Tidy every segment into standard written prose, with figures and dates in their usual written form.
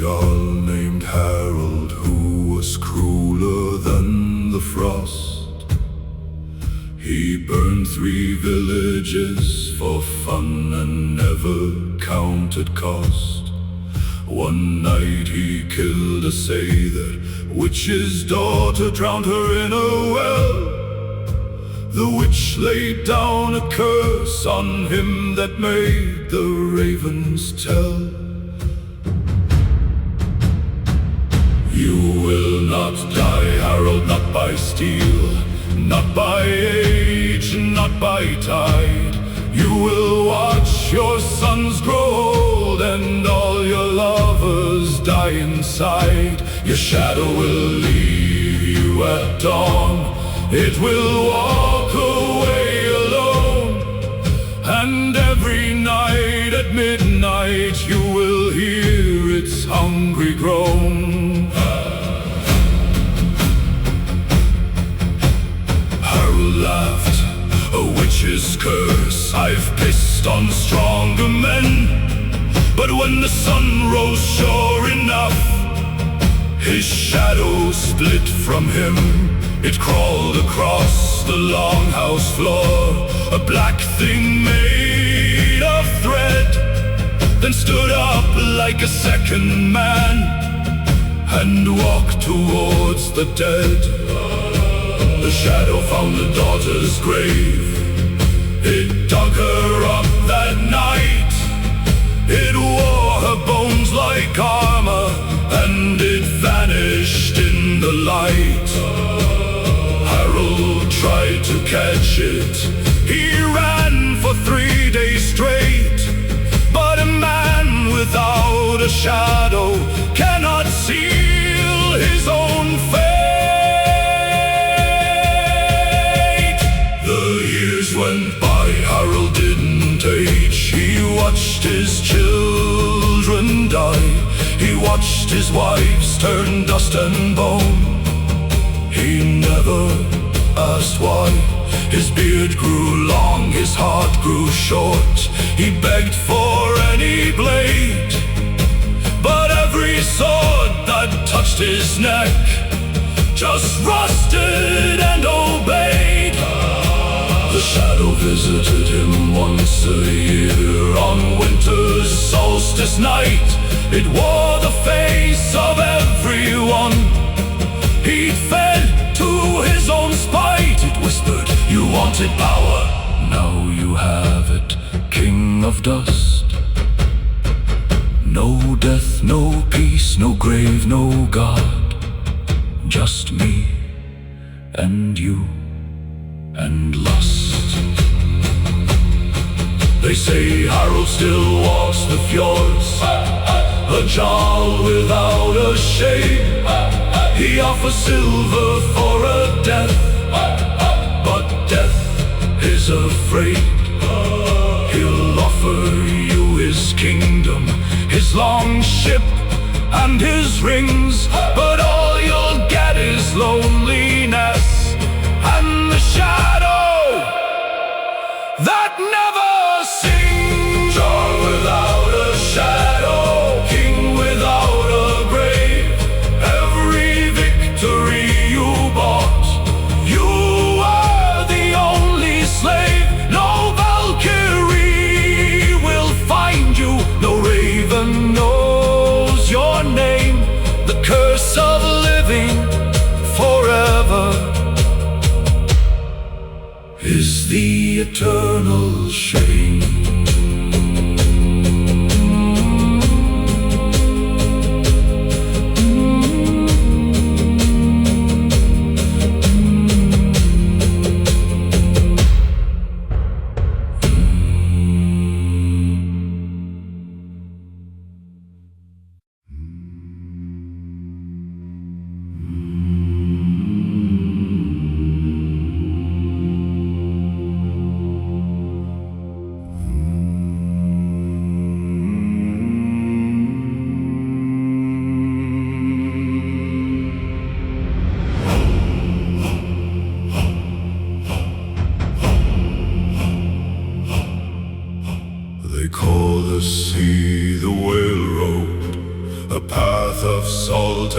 Jarl named Harold, who was crueler than the frost. He burned 3 villages for fun and never counted cost. One night he killed a Sather, witch's daughter, drowned her in a well. The witch laid down a curse on him that made the ravens tell. You will not die, Harold, not by steel, not by age, not by tide. You will watch your sons grow old and all your lovers die inside. Your shadow will leave you at dawn. It will walk away alone, and every night at midnight you will hear its hungry groan. Harold laughed, a witch's curse I've pissed on stronger men. But when the sun rose sure enough, his shadow split from him. It crawled across the longhouse floor, a black thing made of thread, then stood up like a second man and walked towards the dead. The shadow found the daughter's grave. It dug her up that night. It wore her bones like armor, and it vanished in the light. Harold tried to catch it. He ran for 3 days straight. But a man without a shadow cannot seal his own fate. The years went by, Harold didn't age. He watched his children die. He watched his wives turn dust and bone. He never asked why. His beard grew long, his heart grew short. He begged for any blade, but every sword that touched his neck just rusted and obeyed. The shadow visited him once a year on winter's solstice night. It wore the face of everyone. He fed to his own spite. It whispered, you wanted power, now you have it, king of dust. No death, no peace, no grave, no God. Just me and you and lust. They say Harold still walks the fjords, a Jarl without a shame. He offers silver for a death, but death is afraid. He'll offer you his kingdom, his long ship and his rings, but all you'll get is loneliness and the shadow that never sings. Jarl without a shadow, king without a grave. Every victory you bought, you are the only slave. No Valkyrie will find you, no raven knows your name. The curse of living forever is the eternal shame.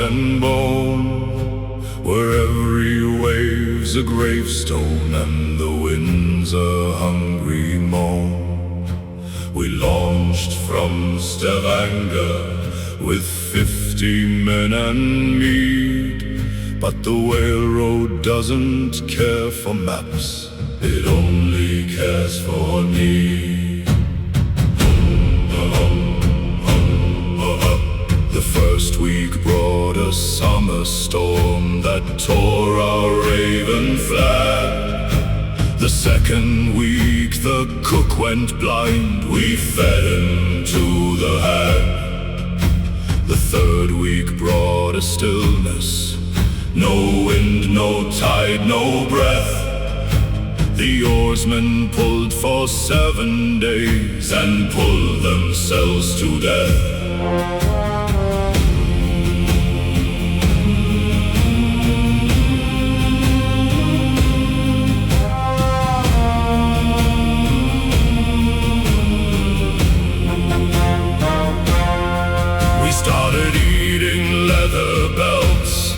and bone, where every wave's a gravestone and the wind's a hungry moan. We launched from Stavanger with 50 men and mead, but the railroad doesn't care for maps, it only cares for need. The first week brought a summer storm that tore our raven flag. The second week the cook went blind, we fed him to the hag. The third week brought a stillness, no wind, no tide, no breath. The oarsmen pulled for 7 days and pulled themselves to death. We started eating leather belts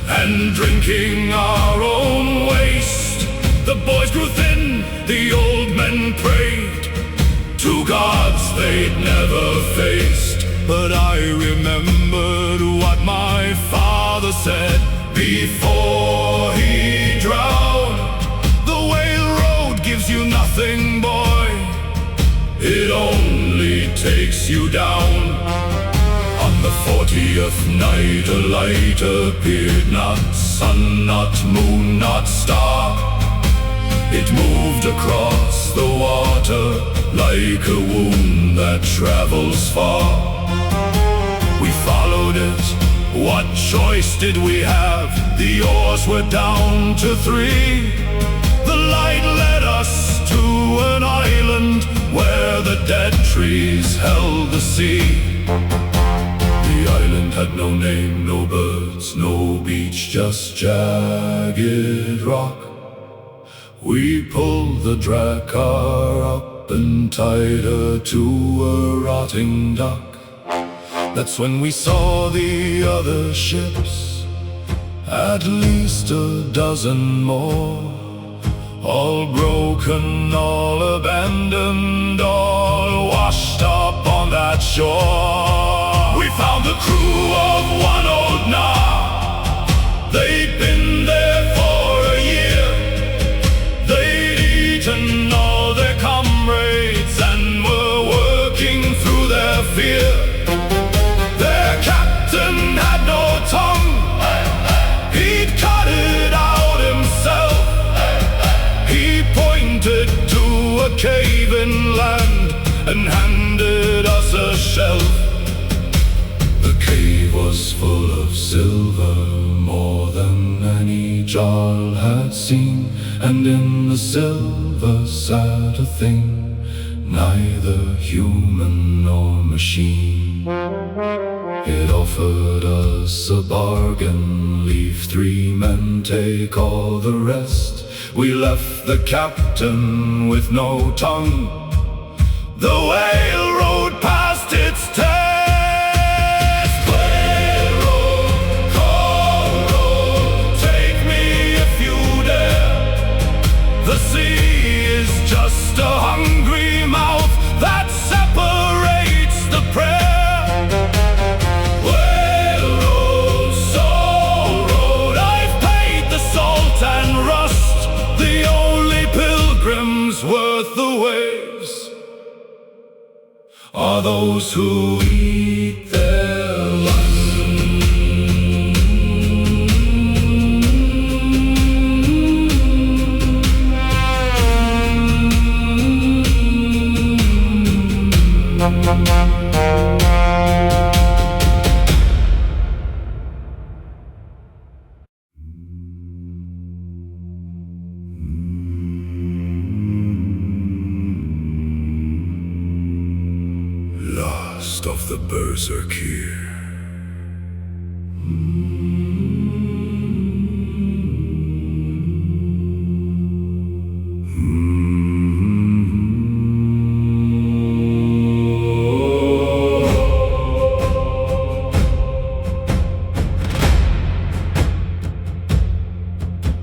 and drinking our own waste. The boys grew thin, the old men prayed to gods they'd never faced. But I remembered what my father said before he drowned. The whale road gives you nothing, boy, it only takes you down. On the 40th night a light appeared, not sun, not moon, not star. It moved across the water like a wound that travels far. We followed it, what choice did we have? The oars were down to 3. The light led us to an island where the dead trees held the sea. The island had no name, no birds, no beach, just jagged rock. We pulled the drakkar up and tied her to a rotting dock. That's when we saw the other ships, at least a dozen more, all broken, all abandoned, all washed up on that shore. We found the crew of one old Nar, they'd been there for a year. They'd eaten all their comrades and were working through their fear. Their captain had no tongue, he'd cut it out himself. He pointed to a cave inland and handed us a shelf. The cave was full of silver, more than any Jarl had seen, and in the silver sat a thing, neither human nor machine. It offered us a bargain, leave 3 men, take all the rest. We left the captain with no tongue, the whale road passed its test. Whale road, call road, take me if you dare. The sea is just a hungry mouth that separates the prayer. Whale road, soul road, I've paid the salt and rust. The only pilgrims worth the waves are those who eat their lust. Last of the berserkir.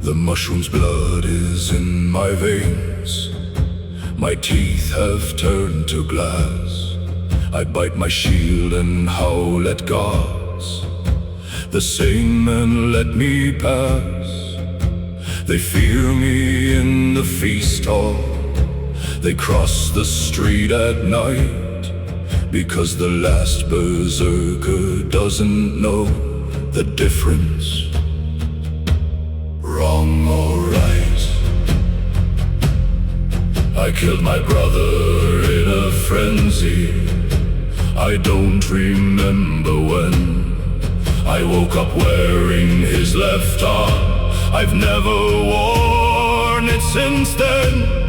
The mushroom's blood is in my veins. My teeth have turned to glass. I bite my shield and howl at gods. The same men let me pass. They fear me in the feast hall. They cross the street at night, because the last berserker doesn't know the difference, wrong or right. I killed my brother in a frenzy. I don't remember when. I woke up wearing his left arm. I've never worn it since then.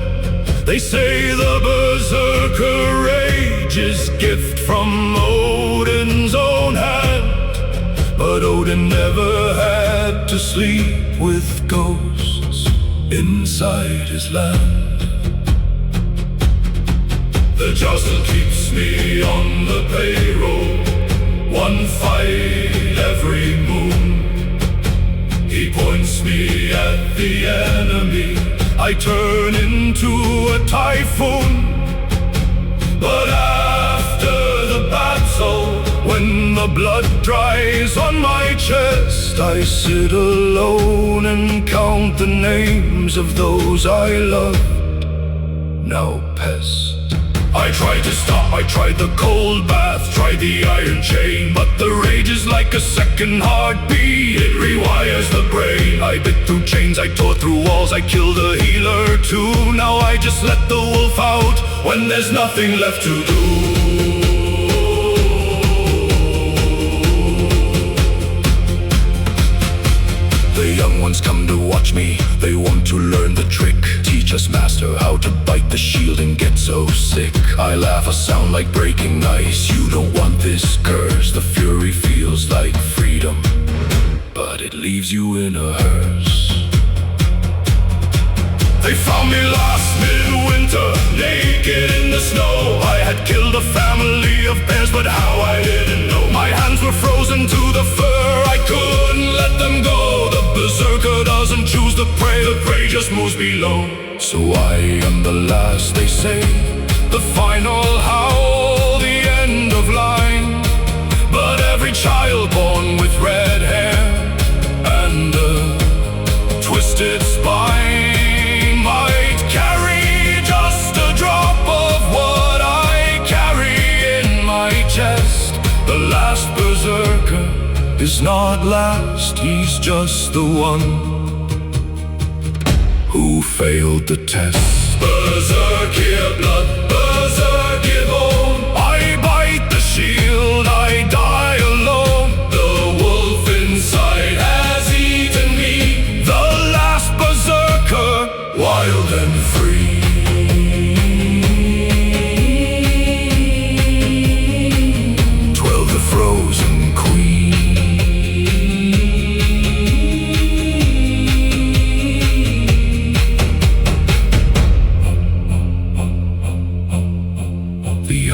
They say the berserker rage is gift from Odin's own hand, but Odin never had to sleep with ghosts inside his land. The jostle keeps me on the payroll, one fight every moon. He points me at the enemy, I turn into a typhoon. But after the battle, when the blood dries on my chest, I sit alone and count the names of those I loved, now pests. I tried to stop, I tried the cold bath, tried the iron chain, but the rage is like a second heartbeat, it rewires the brain. I bit through chains, I tore through walls, I killed a healer too. Now I just let the wolf out when there's nothing left to do. The young ones come to watch me, they want to learn the trick. Teach us, master, how to bite the shield and get so sick. I laugh, a sound like breaking ice. You don't want this curse. The fury feels like freedom, but it leaves you in a hearse. They found me last midwinter, naked in the snow. I had killed a family of bears, but how I didn't know. My hands were frozen to the fur, I couldn't let them go. The berserker doesn't choose the prey just moves below. So I am the last, they say, the final howl, the end of line. But every child born with red hair and a twisted spine might carry just a drop of what I carry in my chest. The last berserker is not last, he's just the one who failed the test. Berserk here, blood, berserk here, bone. I bite the shield, I die alone. The wolf inside has eaten me, the last berserker, wild and free. 12, the frozen queen.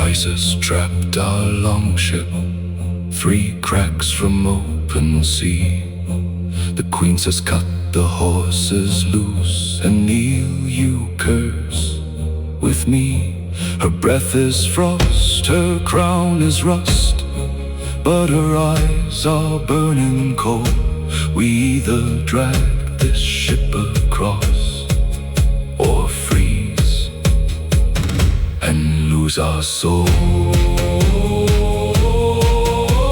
Isis trapped our longship, 3 cracks from open sea. The queen says cut the horses loose and kneel you curse with me. Her breath is frost, her crown is rust, but her eyes are burning cold. We either drag this ship across or freeze and lose our soul.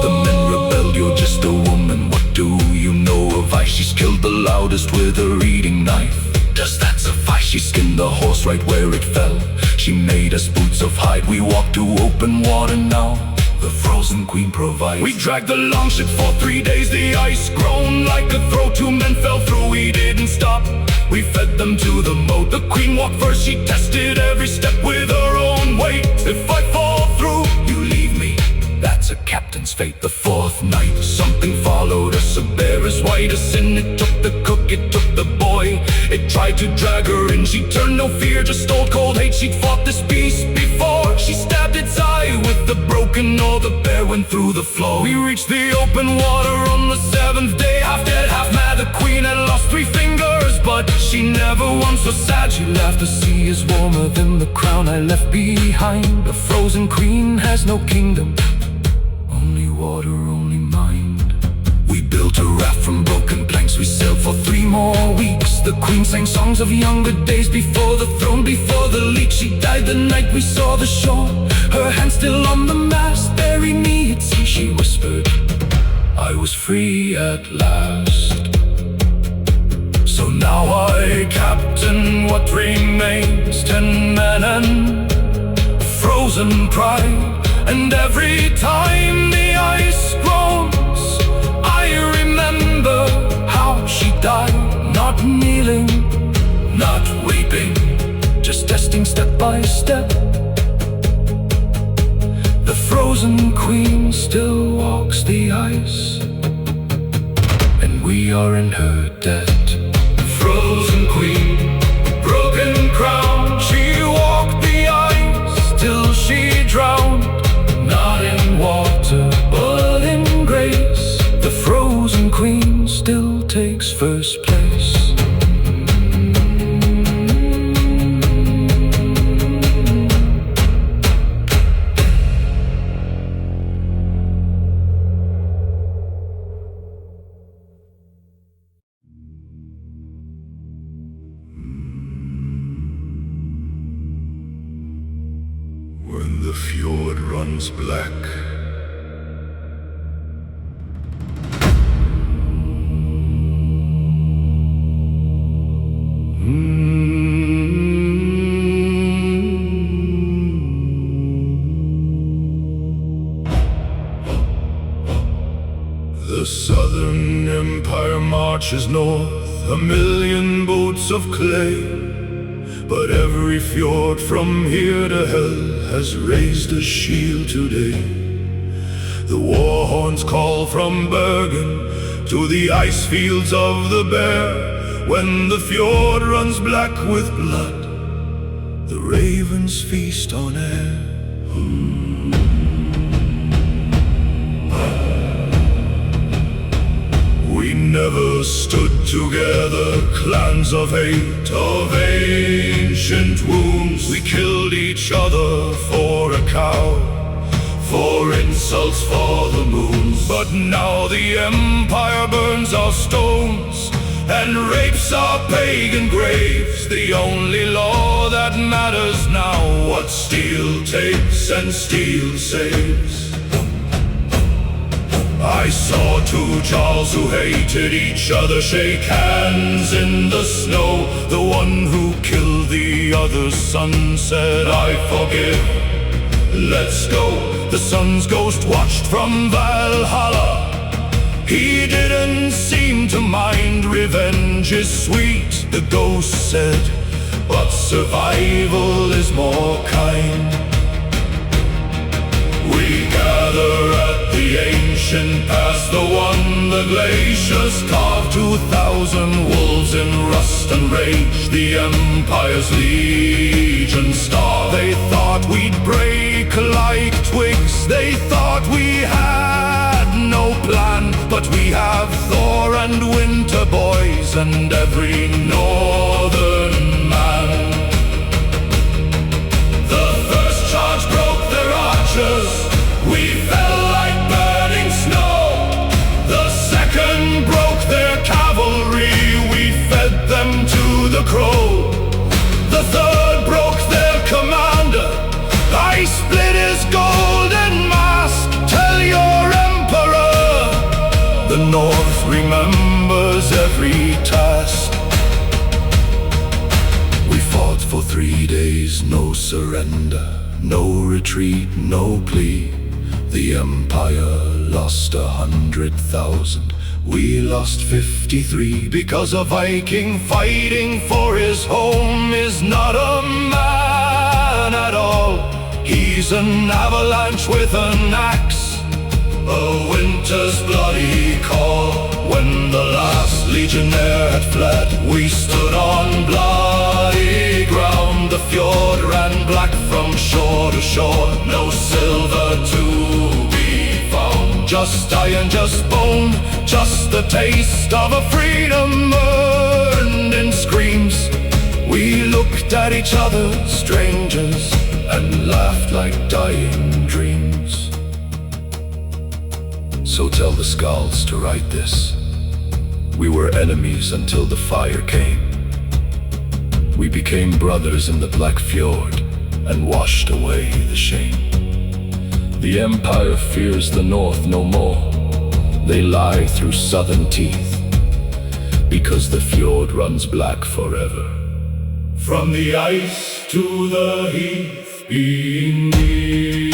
The men rebelled, you're just a woman, what do you know of ice? She's killed the loudest with her eating knife. Does that suffice? She skinned the horse right where it fell. She made us boots of hide, we walk to open water now. The frozen queen provides. We dragged the longship for 3 days, the ice groaned like a throat. 2 men fell through, we didn't stop, we fed them to the moat. The queen walked first, she tested every step with her own weight. If I fall through, you leave me, that's a captain's fate. The 4th night, something followed us, a bear as white as sin. It took the cook, it took the boy, it tried to drag her in. She turned no fear, just stole cold hate. She'd fought this beast before, she stabbed its eye with the broken oar. The bear went through the floor. We reached the open water on the 7th day, half dead, half mad. The queen had lost 3 fingers, She never once was sad, she laughed. The sea is warmer than the crown I left behind. A frozen queen has no kingdom, only water, only mind. We built a raft from broken planks, we sailed for 3 more weeks. The queen sang songs of younger days, before the throne, before the leak. She died the night we saw the shore, her hand still on the mast. Bury me at sea, she whispered, I was free at last. So now I captain what remains, 10 men and frozen pride. And every time the ice groans, I remember how she died. Not kneeling, not weeping, just testing step by step. The frozen queen still walks the ice, and we are in her debt. Frozen queen, broken crown, she walked the ice till she drowned. Not in water, but in grace, the frozen queen still takes first place. When the fjord runs black, the Southern Empire marches north, 1,000,000 boats of clay. But every fjord from here to hell has raised a shield today. The war horns call from Bergen to the ice fields of the Bear. When the fjord runs black with blood, the ravens feast on air. We never stood together, clans of hate, of ancient wounds. We killed each other for a cow, for insults, for the moons. But now the empire burns our stones and rapes our pagan graves. The only law that matters now, what steel takes and steel saves. I saw 2 Charles who hated each other shake hands in the snow. The one who killed the other's son said, I forgive, let's go. The son's ghost watched from Valhalla. He didn't seem to mind. Revenge is sweet, the ghost said, but survival is more kind. We gather at the ancient past, the one the glaciers carved. 2,000 wolves in rust and rage, the empire's legion star. They thought we'd break like twigs, they thought we had no plan. But we have Thor and Winter boys and every northern man. The first charge broke their archers, we fell like burning snow. The second broke their cavalry, we fed them to the crow. The third broke their commander, I split his golden mask. Tell your emperor, the North remembers every task. We fought for 3 days, no surrender, no retreat, no plea. The empire lost 100,000, we lost 53. Because a Viking fighting for his home is not a man at all. He's an avalanche with an axe, a winter's bloody call. When the last legionnaire had fled, we stood on bloody ground. The fjord ran black from shore to shore, no silver to be found. Just iron, just bone, just the taste of a freedom earned in screams. at each other, strangers, and laughed like dying dreams. So tell the skalds to write this: we were enemies until the fire came. We became brothers in the Black Fjord and washed away the shame. The Empire fears the North no more. They lie through southern teeth, because the fjord runs black forever. From the ice to the heath being near.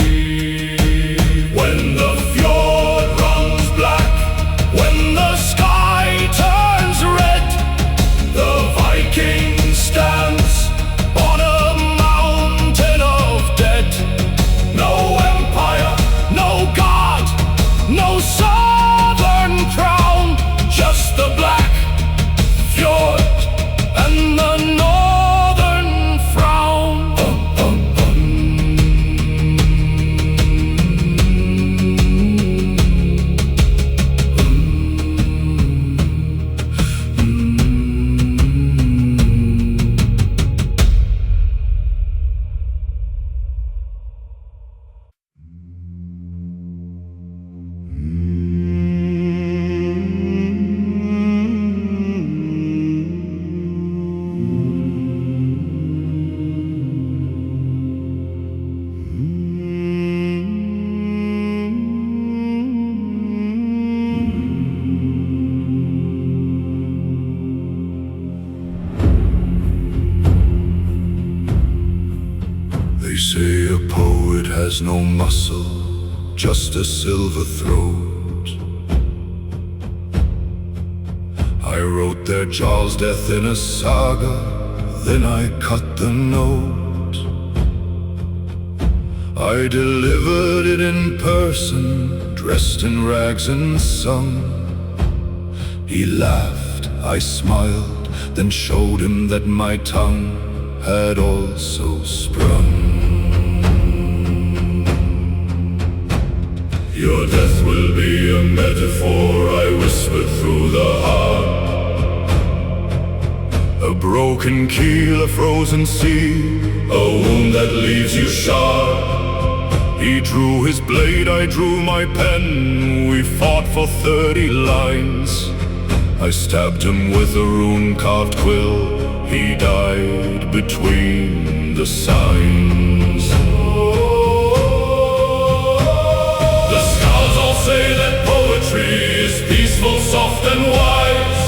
When the fjord runs black, when the sky turns red, the Viking stands on a mountain of dead. No empire, no god, no southern crown, just the black fjord and the northern frown. They say a poet has no muscle, just a silver throat. I wrote their Jarl's death in a saga, then I cut the note. I delivered it in person, dressed in rags and sung. He laughed, I smiled, then showed him that my tongue had also sprung. Your death will be a metaphor, I whispered through the heart. A broken keel, a frozen sea, a wound that leaves you sharp. He drew his blade, I drew my pen, we fought for 30 lines. I stabbed him with a rune-carved quill, he died between the signs. The skalds all say that poetry is peaceful, soft and wise.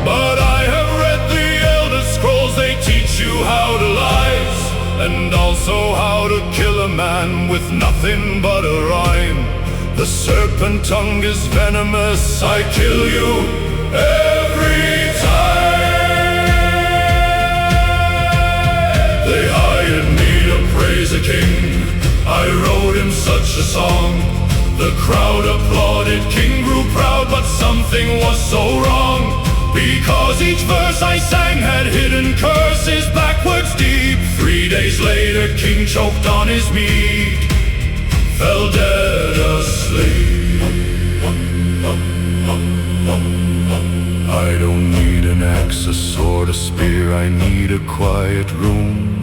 But I have read the Elder Scrolls, they teach you how to lies, and also how to kill a man with nothing but a rhyme. The serpent tongue is venomous, I kill you every time. They hired me to praise a king, I wrote him such a song. The crowd applauded, king grew proud, but something was so wrong. Because each verse I sang had hidden curses backwards deep. 3 days later, king choked on his meat, fell dead asleep. I don't need an axe, a sword, a spear, I need a quiet room.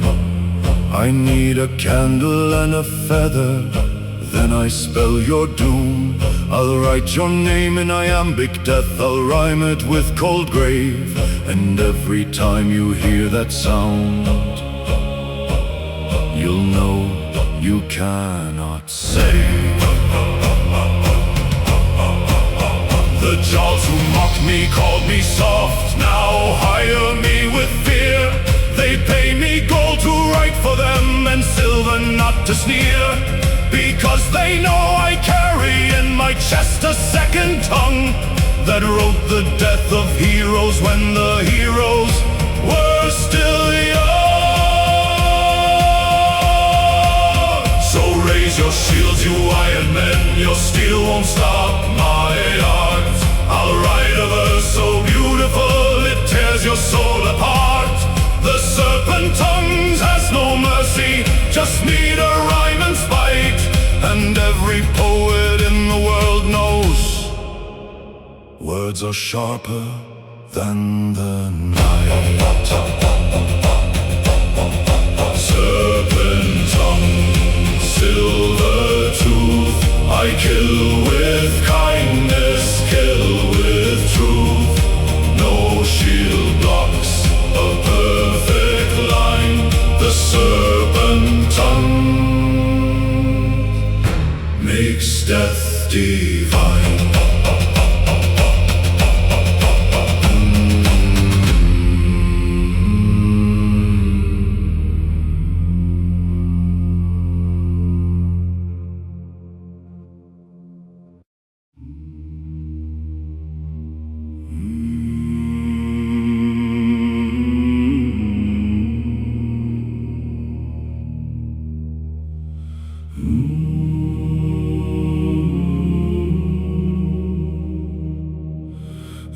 I need a candle and a feather, then I spell your doom. I'll write your name in iambic death, I'll rhyme it with cold grave. And every time you hear that sound, you'll know you cannot save. The Jarls who mocked me called me soft, now hire me with fear. They pay me gold to write for them and silver not to sneer, because they know I carry in my chest a second tongue that wrote the death of heroes when the heroes were still young. So raise your shields, you iron men, your steel won't stop my art. I'll write a verse so beautiful it tears your soul apart. The serpent tongues has no mercy, just need a rhyme and spite. And every poet in the world knows words are sharper than the night. kill with kindness, kill with truth. No shield blocks a perfect line. The serpent tongue makes death divine.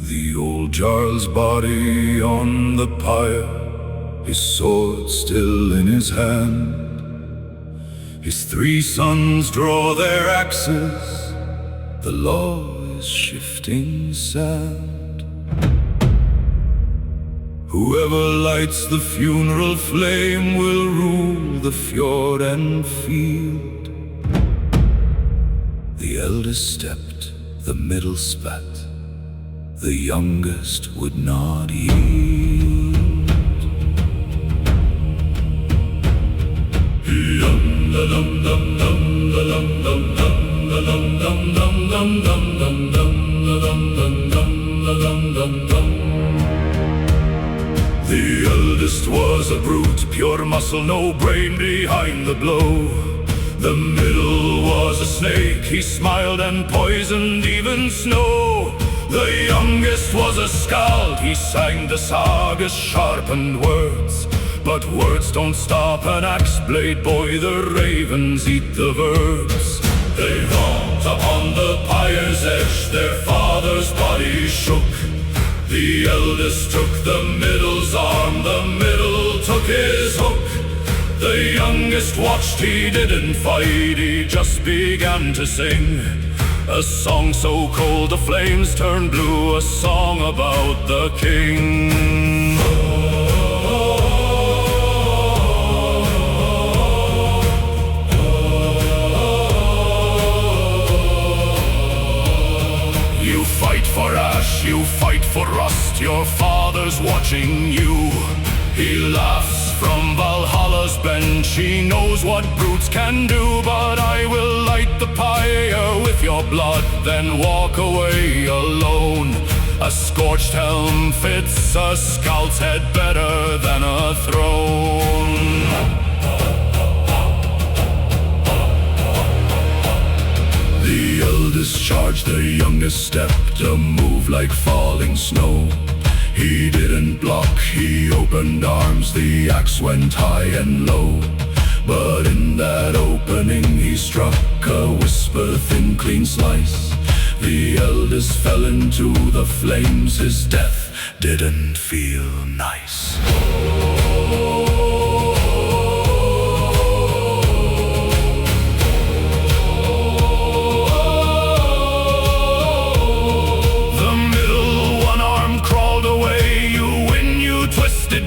The old jarl's body on the pyre, his sword still in his hand. His 3 sons draw their axes, the law is shifting sand. Whoever lights the funeral flame will rule the fjord and field. The eldest stepped, the middle spat, the youngest would not yield. The eldest was a brute, pure muscle, no brain behind the blow. The middle was a snake, he smiled and poisoned even snow. The youngest was a skald, he sang the saga's sharpened words. But words don't stop an axe blade, boy, the ravens eat the verbs. They romped upon the pyre's edge, their father's body shook. The eldest took the middle's arm, the middle took his hook. The youngest watched, he didn't fight, he just began to sing. A song so cold the flames turned blue, a song about the king. You fight for ash, you fight for rust, your father's watching you. He laughs from Valhalla's bench, he knows what brutes can do. But I will light the pyre with your blood, then walk away alone. A scorched helm fits a scald's head better than a throne. The eldest charged, the youngest stepped, a move like falling snow. He didn't block, he opened arms, the axe went high and low. But in that opening he struck a whisper, thin, clean slice. The eldest fell into the flames, his death didn't feel nice.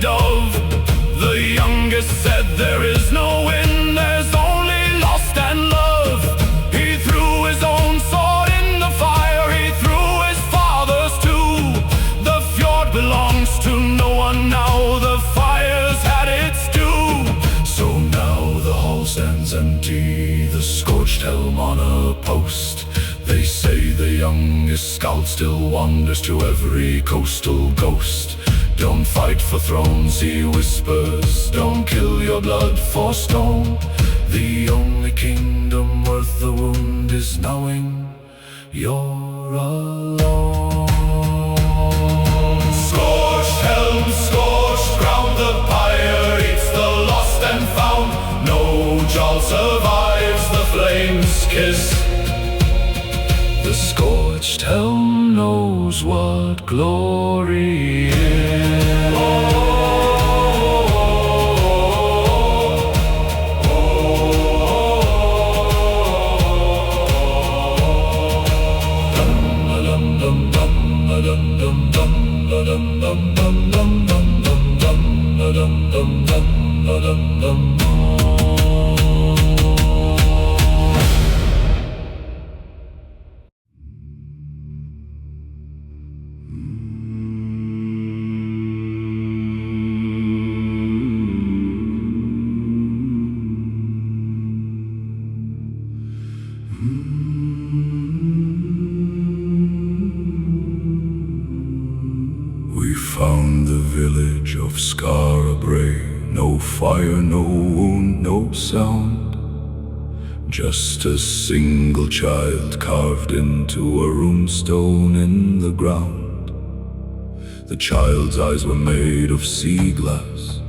Dove. The youngest said, there is no win, there's only lost and love. He threw his own sword in the fire, he threw his father's too. The fjord belongs to no one now, the fire's had its due. So now the hall stands empty, the scorched helm on a post. They say the youngest skald still wanders to every coastal ghost. Don't fight for thrones, he whispers, don't kill your blood for stone. The only kingdom worth the wound is knowing you're alone. Scorched helm, scorched ground, the pyre eats the lost and found. No jarl survives the flame's kiss. The scorched helm knows what glory is. village of Skarabrae, no fire, no wound, no sound. Just a single child carved into a runestone in the ground. The child's eyes were made of sea glass,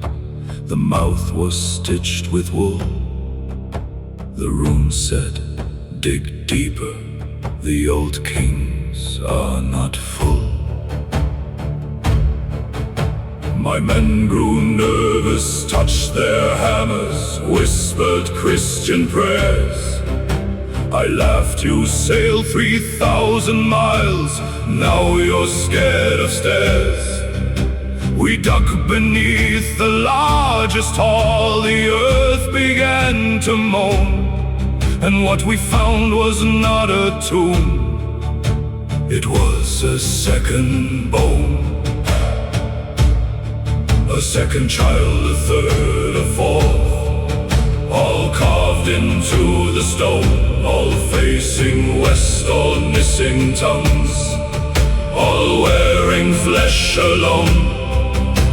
the mouth was stitched with wool. The rune said, "Dig deeper, the old kings are not full." My men grew nervous, touched their hammers, whispered Christian prayers. I laughed, "You sailed 3,000 miles, now you're scared of stairs." We dug beneath the largest hall, the earth began to moan. And what we found was not a tomb, it was a second bone. A second child, a third, a fourth, all carved into the stone, all facing west, all missing tongues, all wearing flesh alone.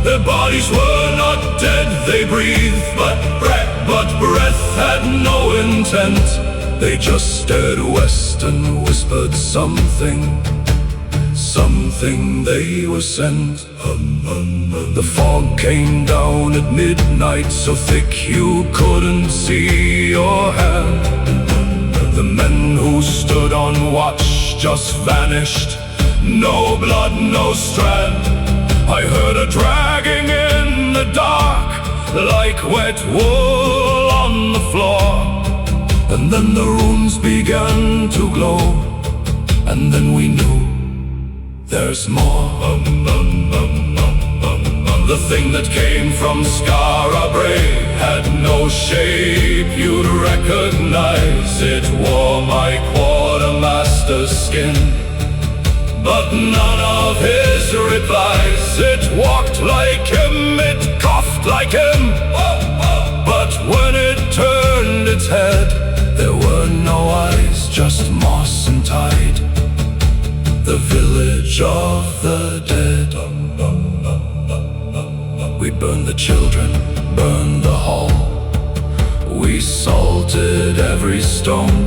Their bodies were not dead, they breathed, but breath had no intent. They just stared west and whispered something they were sent. The fog came down at midnight, so thick you couldn't see your hand. The men who stood on watch just vanished, no blood, no strand. I heard a dragging in the dark, like wet wool on the floor. And then the runes began to glow, and then we knew there's more. The thing that came from Skarabrae had no shape you'd recognize. It wore my quartermaster's skin, but none of his replies. It walked like him, it coughed like him, but when it turned its head, there were no eyes, just moss and tide. The village of the dead. We burned the children, burned the hall. We salted every stone,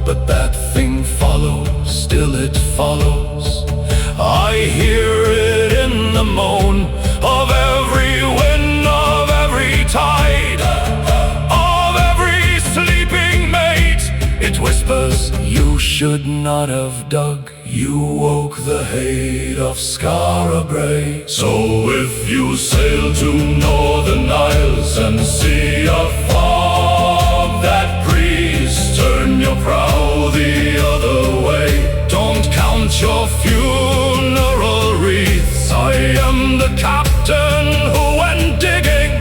but that thing follows, still it follows. I hear it in the moan of every wind, of every tide, of every sleeping mate. It whispers, "You should not have dug, you woke the hate of Skarabrae." So if you sail to northern isles and see a fog that breeze, turn your prow the other way. Don't count your funeral wreaths. I am the captain who went digging.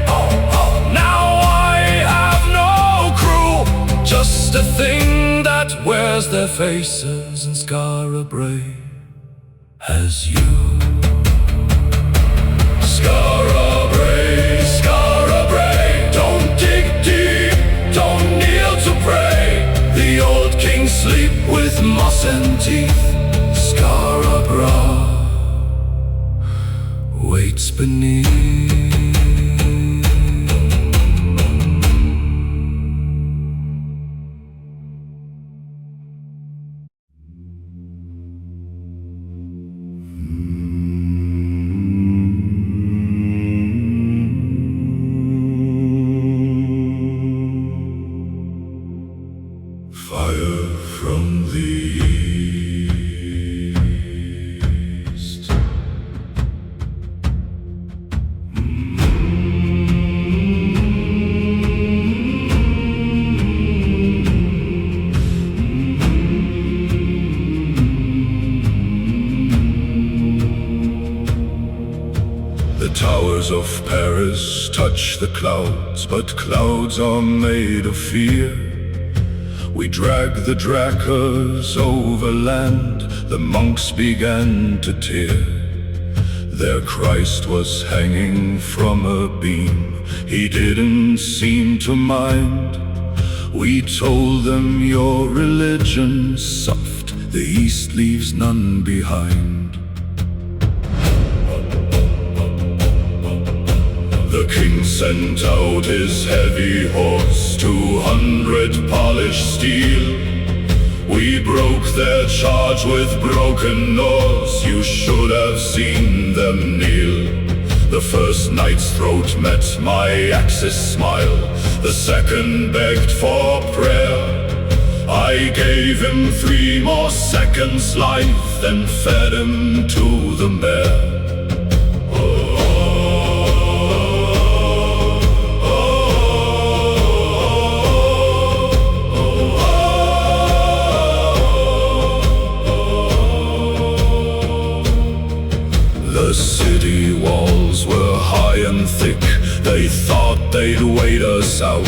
Now I have no crew, just a thing that wears their faces in Skarabrae as you. Skarabrae, Skarabrae, don't dig deep, don't kneel to pray. The old kings sleep with moss and teeth. Skarabrae waits beneath. Fire from the east. The towers of Paris touch the clouds, but clouds are made of fear. We dragged the Drakkars overland, the monks began to tear. Their Christ was hanging from a beam, he didn't seem to mind. We told them your religion's soft, the East leaves none behind. sent out his heavy horse, 200 polished steel. We broke their charge with broken Norse, you should have seen them kneel. The first knight's throat met my axe's smile, the second begged for prayer. I gave him 3 more seconds life, then fed him to the mare. The city walls were high and thick, they thought they'd wait us out.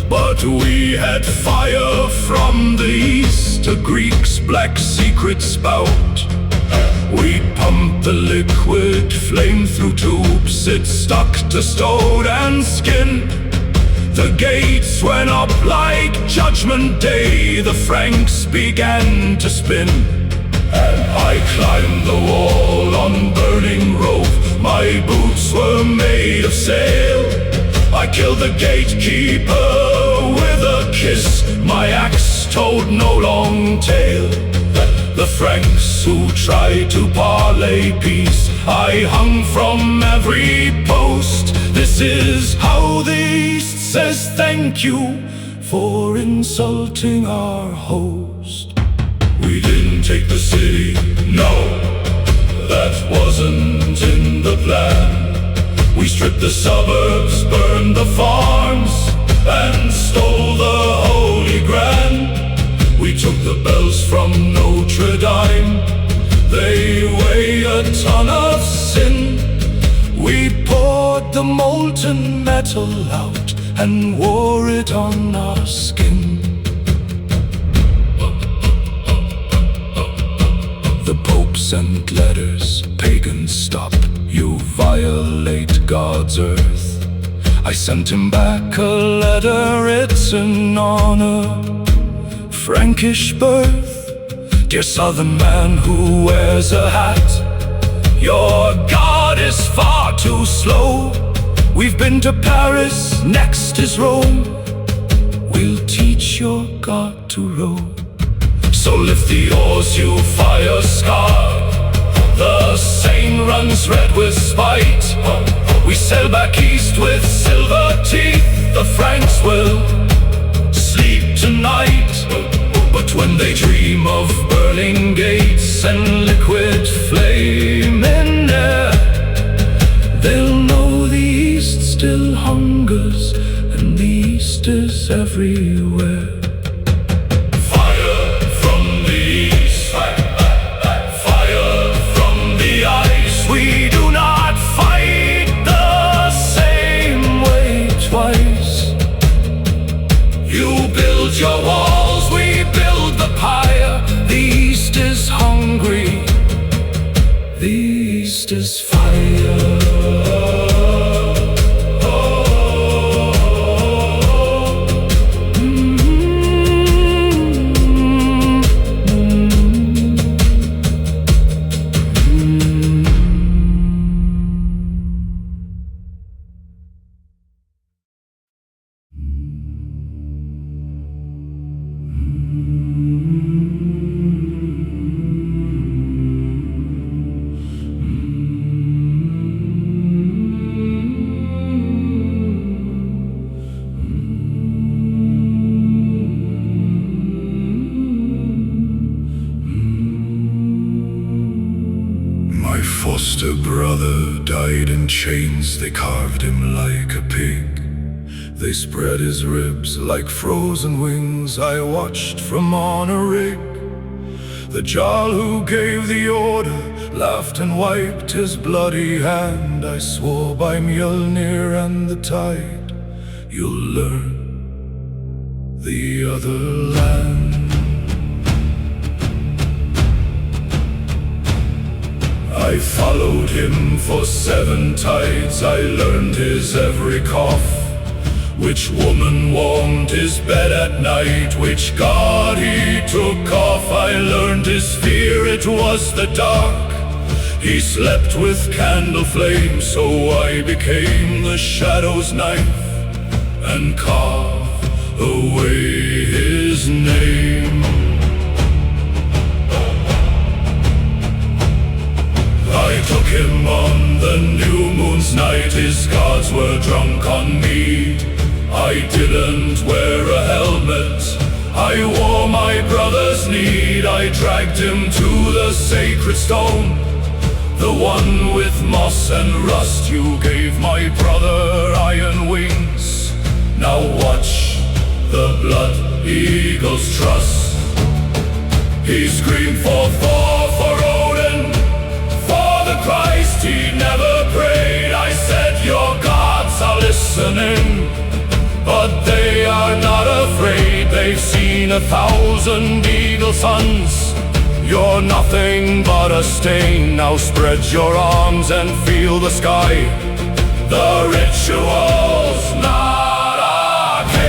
But we had fire from the east, a Greek's black secret spout. We pumped the liquid flame through tubes, it stuck to stone and skin. The gates went up like Judgment Day, the Franks began to spin. And I climbed the wall on burning rope, my boots were made of sail. I killed the gatekeeper with a kiss, my axe told no long tale. The Franks who tried to parley peace, I hung from every post. This is how the East says thank you for insulting our host. We didn't take the city, no, that wasn't in the plan. We stripped the suburbs, burned the farms, and stole the Holy Grail. We took the bells from Notre Dame, they weigh a ton of sin. We poured the molten metal out and wore it on our skin. The Pope sent letters, pagans stop, you violate God's earth. I sent him back a letter written on a Frankish birth. Dear southern man who wears a hat, your God is far too slow. We've been to Paris, next is Rome. We'll teach your God to row. So lift the oars, you fire scar. The Seine runs red with spite. We sail back east with silver teeth. The Franks will sleep tonight. But when they dream of burning gates and liquid flame in air, they'll know the East still hungers and the East is everywhere. We do not fight the same way twice. You build your walls, we build the pyre. The East is hungry, the East is fire. Foster brother died in chains, they carved him like a pig. They spread his ribs like frozen wings, I watched from on a rig. The Jarl who gave the order laughed and wiped his bloody hand. I swore by Mjolnir and the tide, you'll learn the other land. I followed him for 7 tides, I learned his every cough. Which woman warmed his bed at night, which god he took off. I learned his fear, it was the dark. He slept with candle flame, so I I became the shadow's knife and carve away his name. I took him on the new moon's night. His gods were drunk on mead. I didn't wear a helmet, I wore my brother's need. I dragged him to the sacred stone, the one with moss and rust. You gave my brother iron wings. Now watch the blood eagles trust. He screamed for Thor, for Odin, for the Christ he never prayed. I said your gods are listening, but they are not afraid. They've seen 1,000 eagle suns. You're nothing but a stain. Now spread your arms and feel the sky. The ritual's not arcane.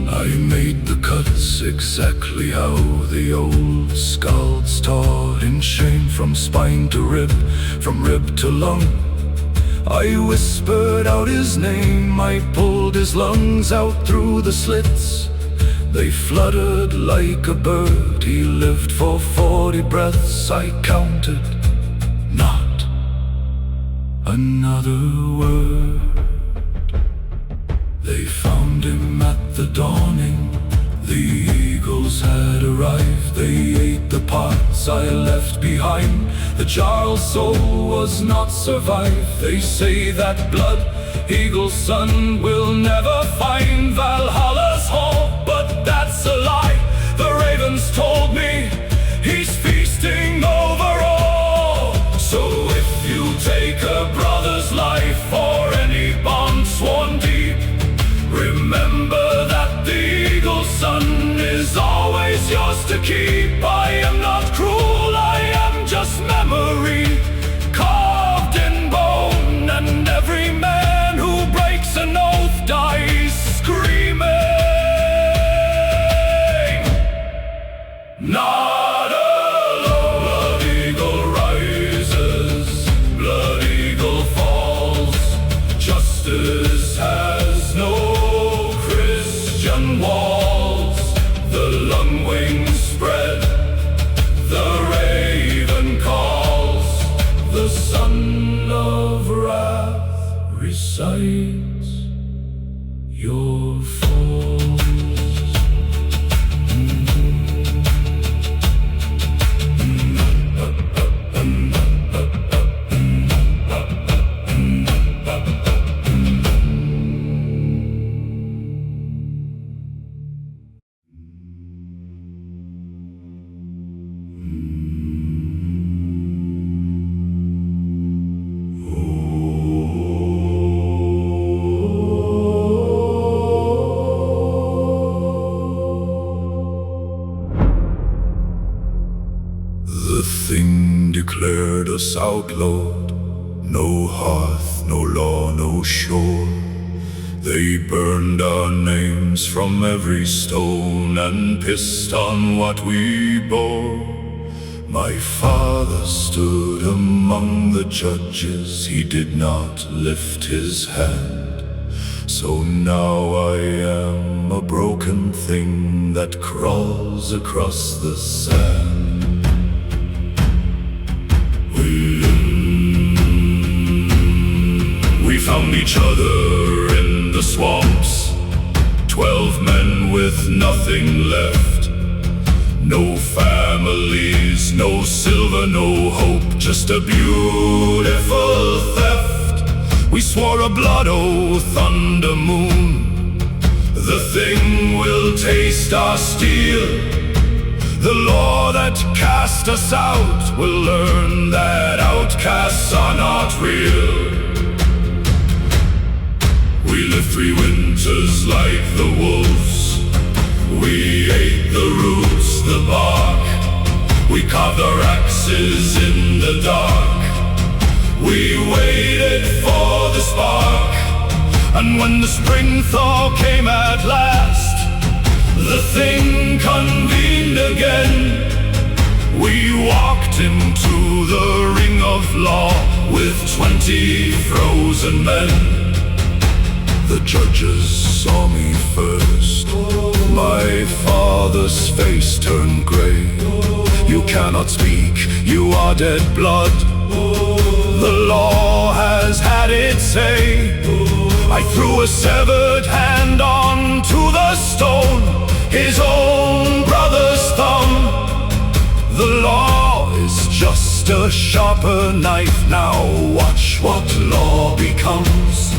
I made the cuts exactly how the old skalds taught, in shame from spine to rib, from rib to lung. I whispered out his name, I pulled his lungs out through the slits. They fluttered like a bird. He lived for 40 breaths, I counted not another word. They found him at the dawning. The eagles had arrived. They ate the parts I left behind. The jarl's soul was not survived. They say that blood eagle's son will never find Valhalla's hall, but that's a lie. The ravens told me he's feasting over all. So if you take a brother's life or any bond sworn deep, remember that the eagle's son is always yours to keep. I am not cruel, I am just memory, carved in bone. And every man who breaks an oath dies screaming. Not alone. Blood eagle rises, blood eagle falls. Justice has no walls. The lung wings spread, the raven calls. The son of wrath recites your falls. The thing declared us outlawed. No hearth, no law, no shore. They burned our names from every stone and pissed on what we bore. My father stood among the judges. He did not lift his hand. So now I am a broken thing that crawls across the sand. We found each other in the swamps, 12 men with nothing left. No families, no silver, no hope, just a beautiful theft. We swore a blood oath under moon. The thing will taste our steel. The law that cast us out will learn that outcasts are not real. We lived 3 winters like the wolves. We ate the roots, the bark. We carved our axes in the dark. We waited waited for the spark, and when the spring thaw came at last, the thing convened again. We walked into the ring of law with 20 frozen men. The judges saw me first. My father's face turned gray. You cannot speak, you are dead blood. The law has had its say. I threw a severed hand onto the stone, his own brother's thumb. The law is just a sharper knife. Now watch what law becomes.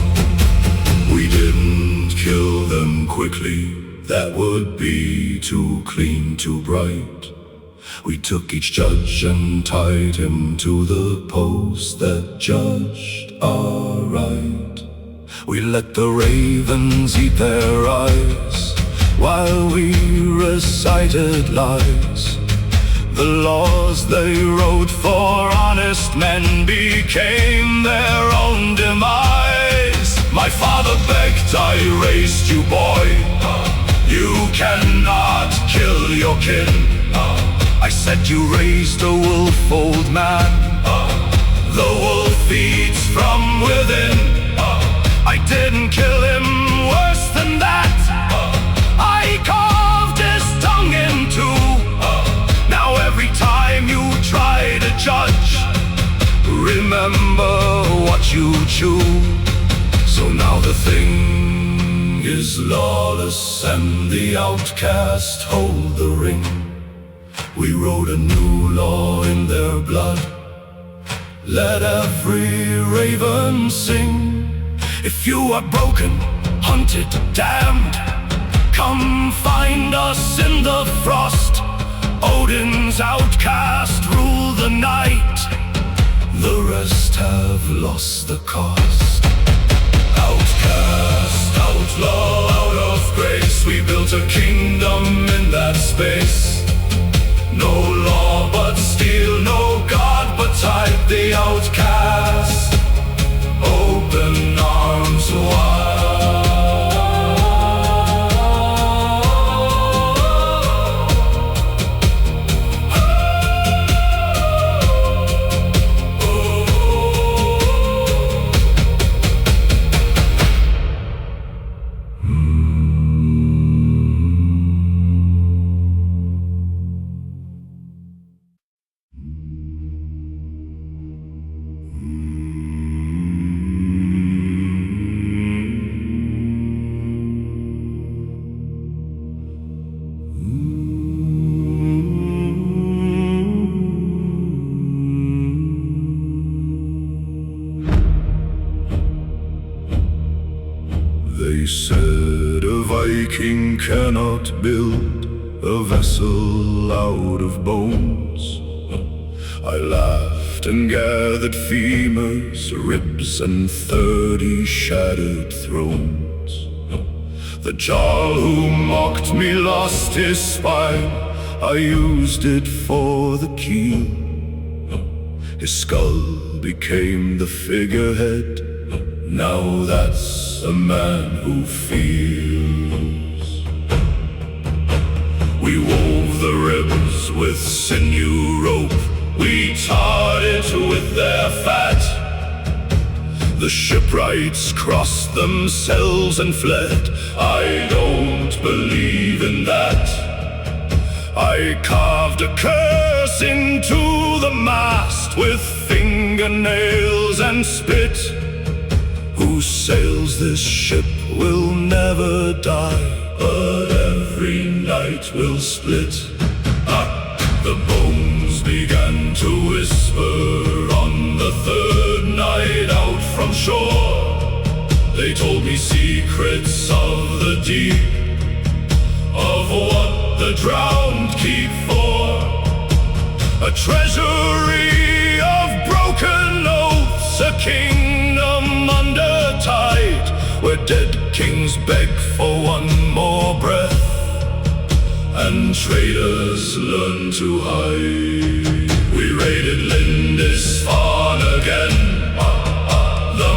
We didn't kill them quickly, that would be too clean, too bright. We took each judge and tied him to the post that judged our right. We let the ravens eat their eyes while we recited lies. The laws they wrote for honest men became their own demise. My father begged, I raised you, boy. You cannot kill your kin. I said you raised a wolf, old man. The wolf feeds from within. I didn't kill him, worse than that. I carved his tongue in two. Now every time you try to judge, remember what you chew. So now the thing is lawless and the outcast hold the ring. We wrote a new law in their blood. Let every raven sing. If you are broken, hunted, damned, come find us in the frost. Odin's outcast rule the night. The rest have lost the cost. Outcast, outlaw, out of grace. We built a kingdom in that space. No law but steel, no God but type. The outcast, open arms wide. They said a Viking cannot build a vessel out of bones. I laughed and gathered femurs, ribs, and 30 shattered thrones. The Jarl who mocked me lost his spine. I used it for the keel. His skull became the figurehead. Now that's a man who feels. We wove the ribs with sinew rope. We tarred it with their fat. The shipwrights crossed themselves and fled. I don't believe in that. I carved a curse into the mast with fingernails and spit. Who sails this ship will never die, but every night will split. The bones began to whisper on the third night out from shore. They told me secrets of the deep, of what the drowned keep for. A treasury of broken oaths, a kingdom under tide, where dead kings beg for one more breath, and traitors learn to hide. We raided Lindisfarne again. The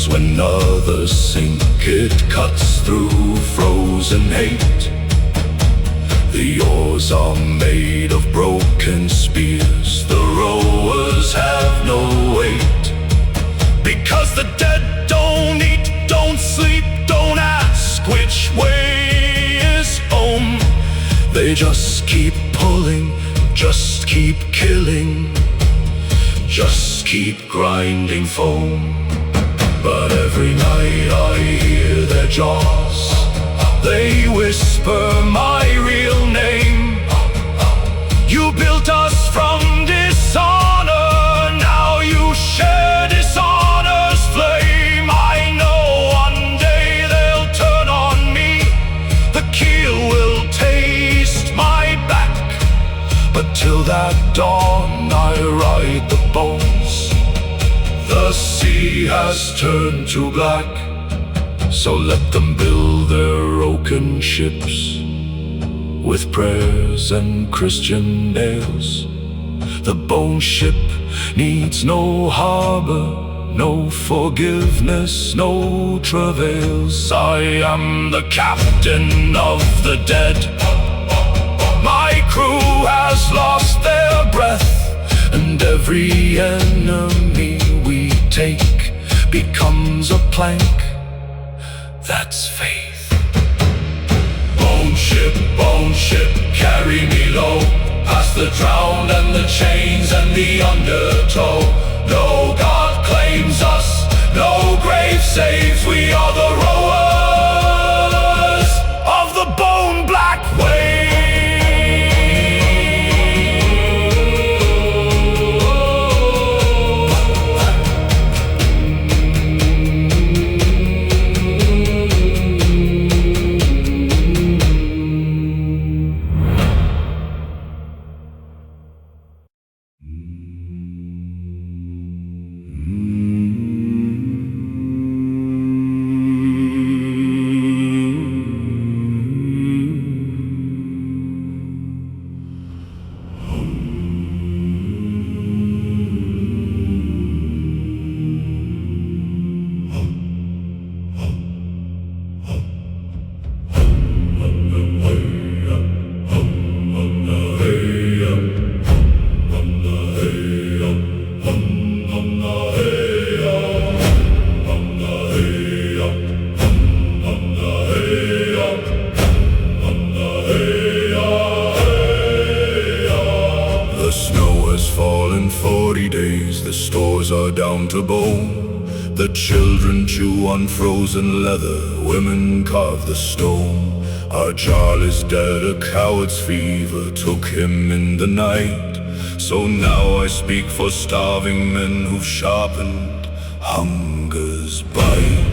flames when others sink. It cuts through frozen hate. The oars are made of broken spears. The rowers have no weight. Because the dead don't eat, don't sleep, don't ask which way is home. They just keep pulling, just keep killing, just keep grinding foam. But every night I hear their jaws. They whisper my real name. You built us from dishonor, now you share dishonor's flame. I know one day they'll turn on me. The keel will taste my back. But till that dawn I ride the bones. The sea has turned to black, so let them build their oaken ships with prayers and Christian nails. The bone ship needs no harbor, no forgiveness, no travails. I am the captain of the dead. My crew has lost their breath, and every enemy we take becomes a plank. That's faith. Bone ship, carry me low, past the drowned and the chains and the undertow. No God claims us, no grave saves. We are the rowers of the bone black wave. The stores are down to bone. The children chew on frozen leather, women carve the stone. Our Jarl is dead, a coward's fever took him in the night. So now I speak for starving men who've sharpened hunger's bite.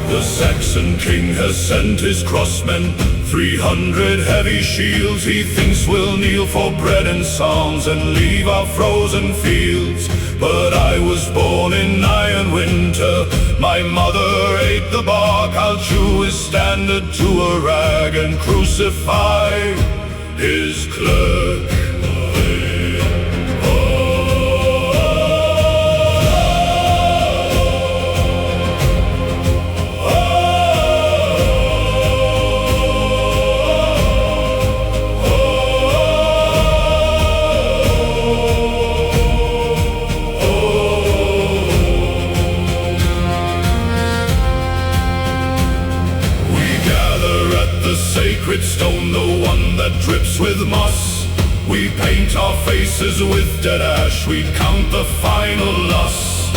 The Saxon king has sent his crossmen, 300 heavy shields. He thinks we'll kneel for bread and psalms and leave our frozen fields. But I was born in iron winter, my mother ate the bark. I'll chew his standard to a rag and crucify his clerk. Sacred stone, the one that drips with moss. We paint our faces with dead ash, we count the final loss.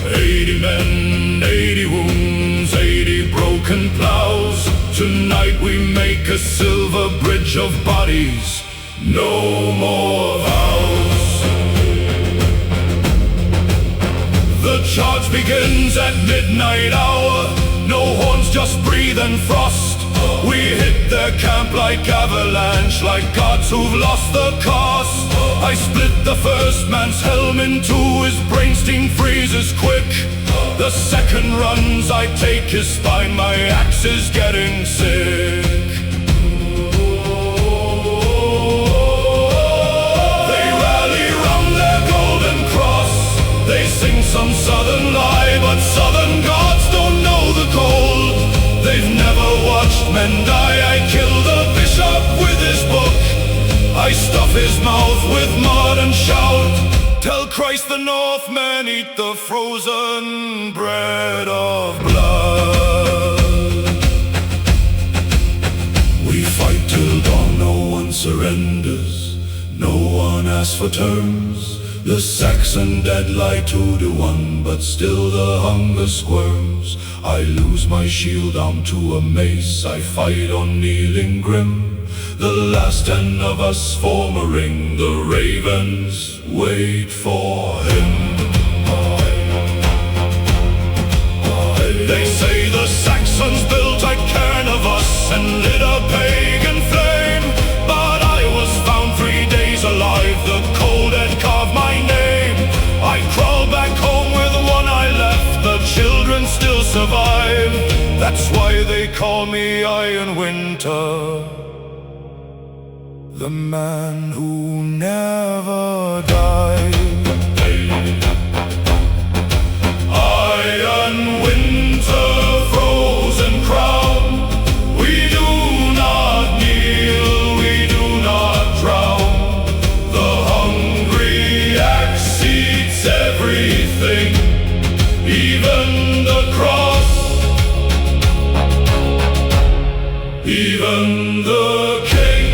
80 men, 80 wounds, 80 broken plows. Tonight we make a silver bridge of bodies, no more vows. The charge begins at midnight hour, no horns, just breathe and frost. We hit their camp like avalanche, like gods who've lost the cost. I split the first man's helm in two, his brain steam freezes quick. The second runs, I take his spine, my axe is getting sick. I stuff his mouth with mud and shout, tell Christ the Northmen eat the frozen bread of blood. We fight till dawn, no one surrenders, no one asks for terms. The Saxon dead lie 2-1, but still the hunger squirms. I lose my shield down to a mace, I fight on kneeling grim. The last 10 of us form a ring, the ravens wait for him. They say the Saxons built a cairn of us and lit a pagan flame, but I was found 3 days alive, the cold had carved my name. I crawled back home with one eye left, the children still survive. That's why they call me Iron Winter, the man who never died. Iron Winter, frozen crown, we do not kneel, we do not drown. The hungry axe eats everything, even the cross, even the king.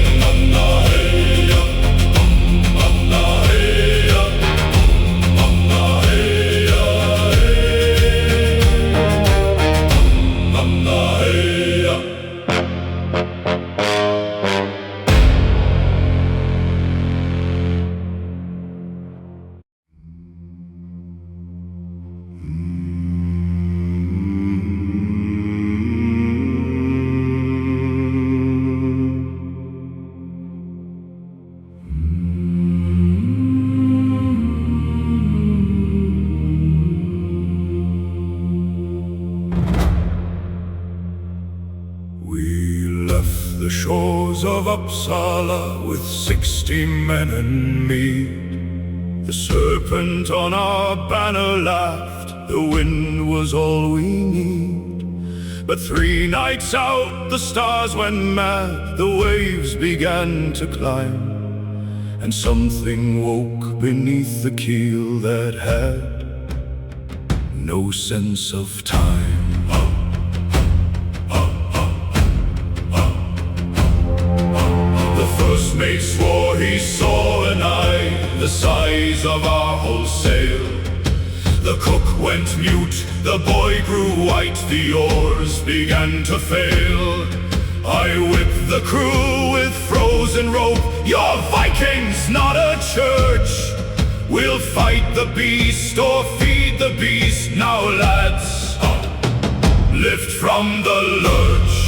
The shores of Uppsala with 60 men and me. The serpent on our banner laughed, the wind was all we need. But 3 nights out the stars went mad, the waves began to climb, and something woke beneath the keel that had no sense of time. First mate swore he saw an eye the size of our whole sail. The cook went mute, the boy grew white, the oars began to fail. I whipped the crew with frozen rope, you're Vikings, not a church. We'll fight the beast or feed the beast. Now lads, lift from the lurch.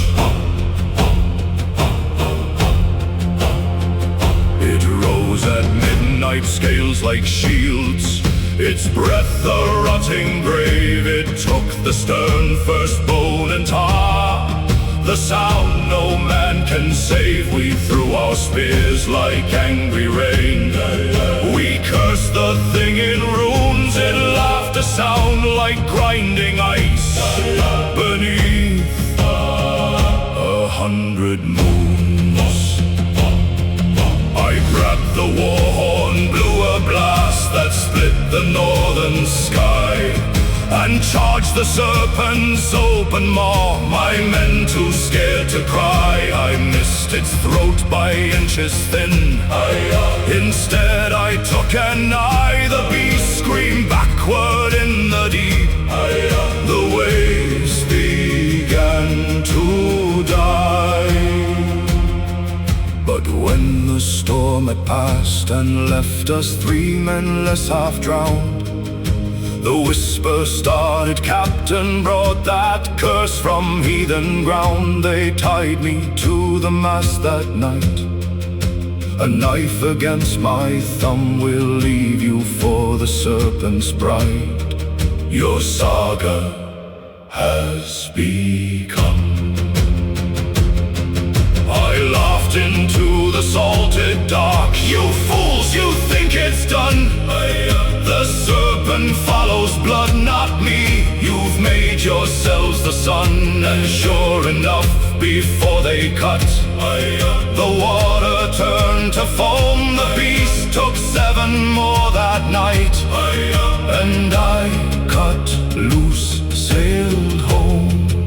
It rose at midnight, scales like shields, its breath a rotting grave. It took the stern, first bone and tar, the sound no man can save. We threw our spears like angry rain, we cursed the thing in runes. It laughed a sound like grinding ice beneath 100 moons. I grabbed the war horn, blew a blast that split the northern sky, and charged the serpent's open maw. My men too scared to cry, I missed its throat by inches thin. Instead I took an eye, the beast screamed backward in the deep. The waves began to die. But when the storm had passed and left us 3 men less half drowned, the whisper started, Captain brought that curse from heathen ground. They tied me to the mast that night, a knife against my thumb will leave you for the serpent's bride. Your saga has begun. I laughed into the salted dark. You fools, you think it's done? The serpent follows blood, not me. You've made yourselves the sun, and sure enough, before they cut, the water turned turned to foam. The beast took 7 more that night, and I cut loose, sailed home.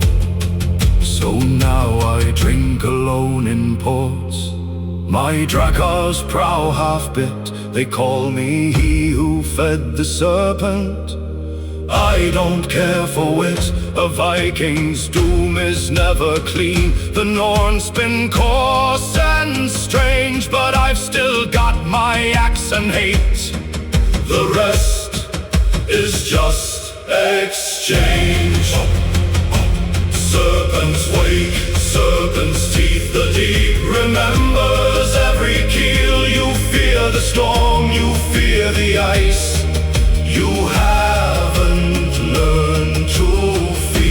So now I drink alone in ports, my Drakar's prow half bit. They call me he who fed the serpent. I don't care for wit, a Viking's doom is never clean. The Norns been coarse and strange, but I've still got my axe and hate. The rest is just exchange. Serpent's wake, serpent's teeth, the deep remembers every keel. You fear the storm, you fear the ice. You haven't learned to feel.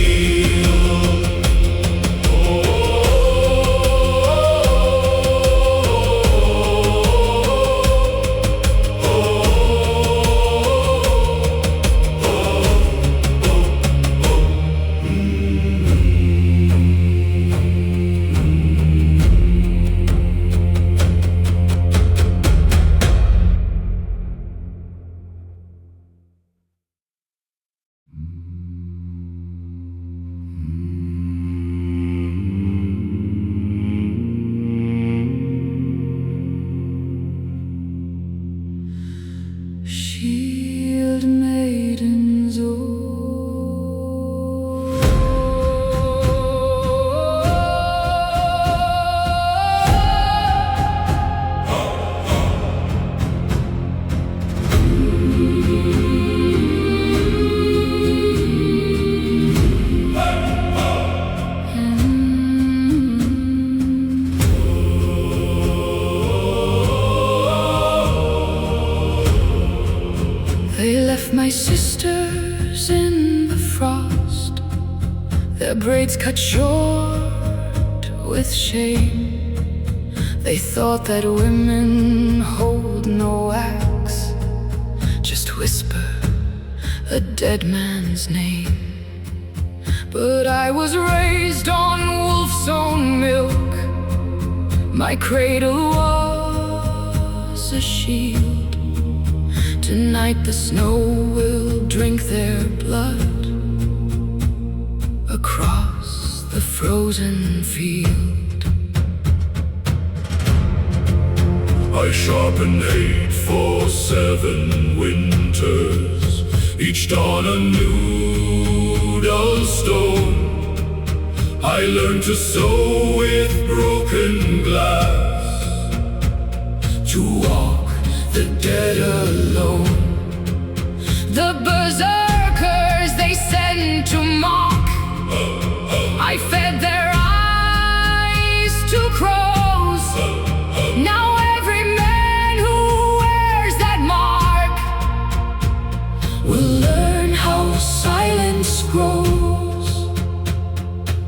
Shield maidens, they left my sisters in the frost, their braids cut short with shame. They thought that women hold no axe, just whisper a dead man's name. But I was raised on wolf's own milk, my cradle was a shield. Tonight the snow will drink their blood across the frozen field. I sharpened hate for 7 winters, each dawn a new dull stone. I learned to sew with broken glass, to walk the dead alone. The berserkers they sent to mock, I fed their eyes to crows. Now every man who wears that mark will learn how silence grows.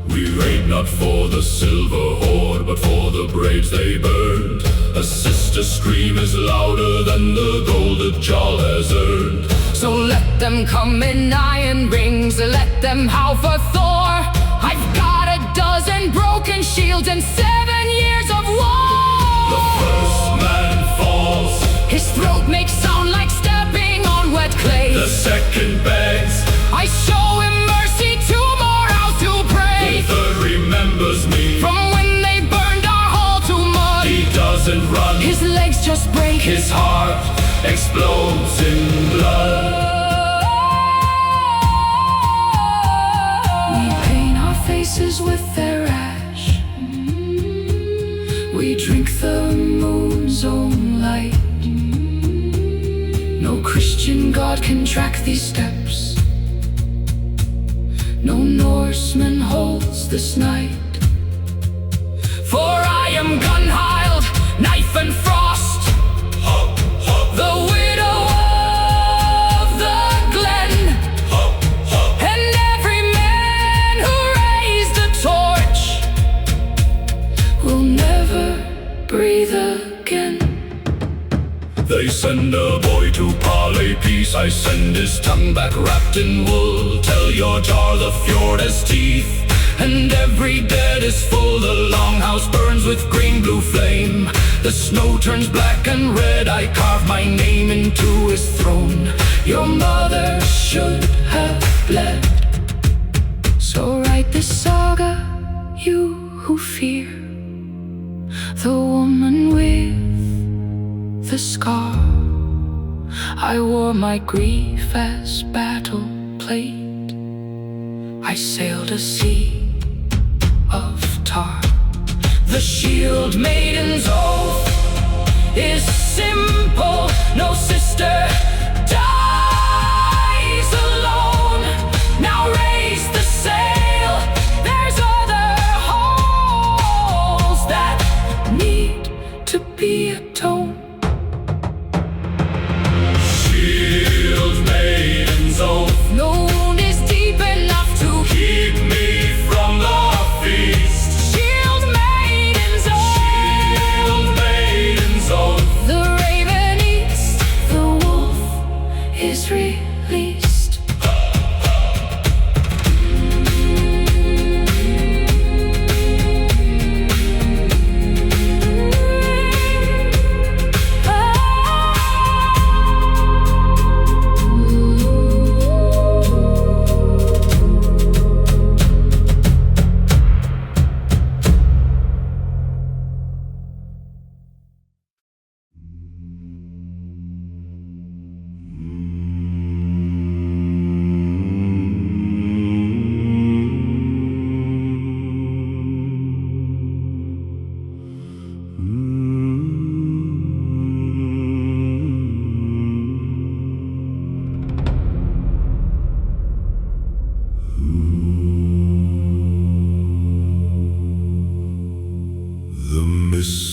We raid not for the silver hoard, but for the braids they burned. A sister's scream is louder than the gold that Jarl has earned. So let them come in iron rings, let them howl for Thor. I've got a dozen broken shields and 7 years of war. The first man falls, his throat makes sound like stepping on wet clay. the second begs, I show him mercy, 2 more hours to pray. the third remembers me. From when they burned our hall to mud, He doesn't run, his legs just break. his heart explodes in blood. We paint our faces with their ash, we drink the moon's own light. No Christian God can track these steps, no Norseman holds this night. For I am gun-hiled, knife and frost, the widow of the glen. And every man who raised a torch will never breathe again. They send a boy to parley peace, I send his tongue back wrapped in wool. Tell your Jarl the fjord has teeth, and every bed is full. The longhouse burns with green-blue flame. The snow turns black and red. I carve my name into his throne. Your mother should have bled. So write this saga, you who fear the woman with the scar. I wore my grief as battle plate. I sailed a sea of tar. The shield maiden's oath is simple. No sister dies alone. Now raise the sail. There's other holes that need to be atoned. Shield maiden's oath. No wound is deep enough to keep me from the feast. Shield maiden's oath. Shield maiden's oath. The raven eats, the wolf is released.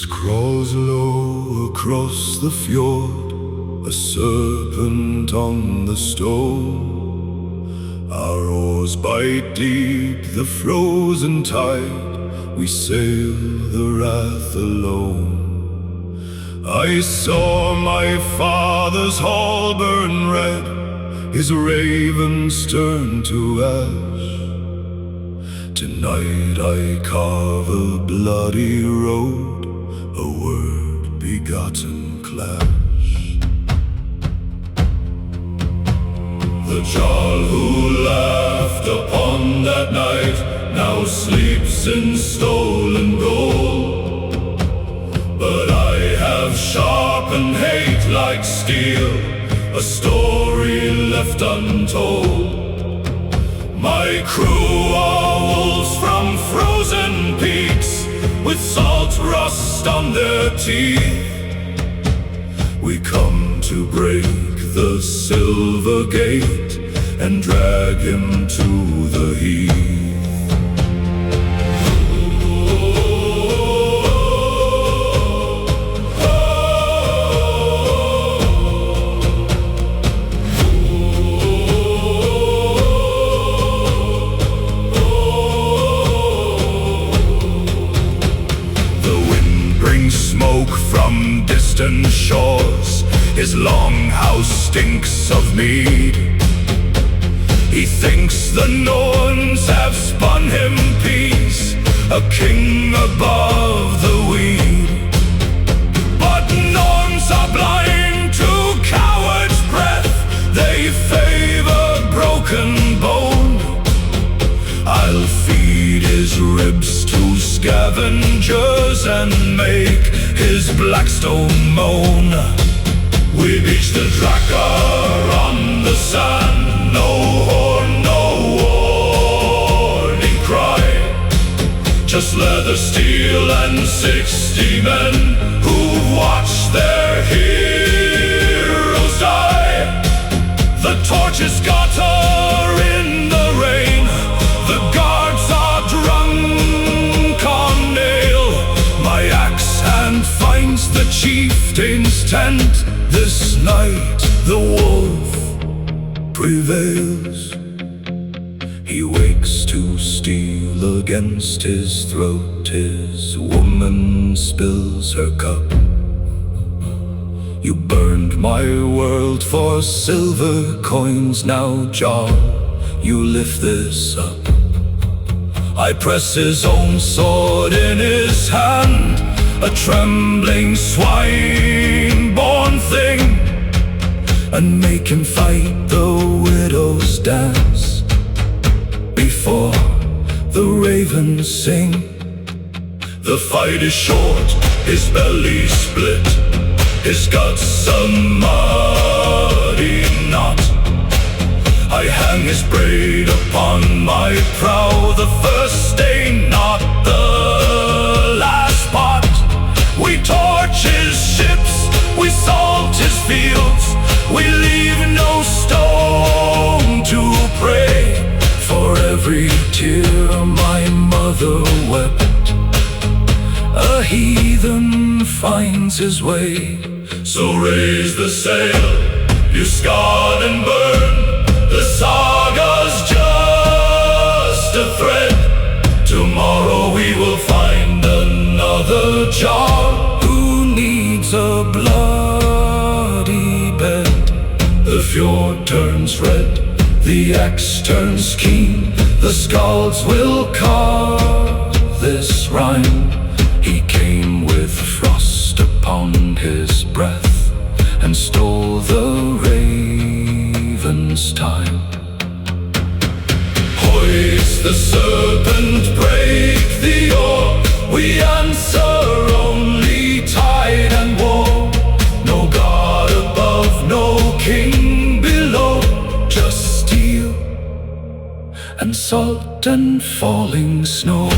Crawls low across the fjord, a serpent on the stone. Our oars bite deep the frozen tide, we sail the wrath alone. I saw my father's hall burn red, his ravens turn to ash. Tonight I carve a bloody road, a word-begotten clash. The Jarl who laughed upon that night now sleeps in stolen gold. But I have sharpened hate like steel, a story left untold. My crew are wolves from frozen peaks, with salt rust on their teeth. We come to break the silver gate and drag him to the heath. From distant shores, his longhouse stinks of mead. He thinks the Norns have spun him peace, a king above the weed. But Norns are blind to coward's breath, they favor broken bone. I'll feed his ribs to scavengers and make his Blackstone moan. We beach the Drakkar on the sand, no horn, no warning cry. Just leather, steel and 60 men who've watched their heroes die. The torches gutter in the rain, the guards are drunk on ale. My axe hand finds the chieftain's tent. This night the wolf prevails. He wakes to steal against his throat. His woman spills her cup. You burned my world for silver coins. Now, Jarl, you lift this up. I press his own sword in his hand, a trembling swine-born thing, and make him fight the widow's dance before the ravens sing. The fight is short, his belly split, his guts a muddy knot. I hang his braid upon my prow, the first stain, not the last part. We torch his ships, we salt his fields, we leave no stone to pray. For every tear my mother wept, a heathen finds his way. So raise the sail, you scarred and burned, the saga's just a thread. Tomorrow we will find another jar who needs a bloody bed. The fjord turns red, the axe turns keen, the skalds will carve this rhyme. He came with frost upon his breath and stole the raven's time. Hoist the serpent, break the oar, we answer only tide and war. No god above, no king below, just steel and salt and falling snow.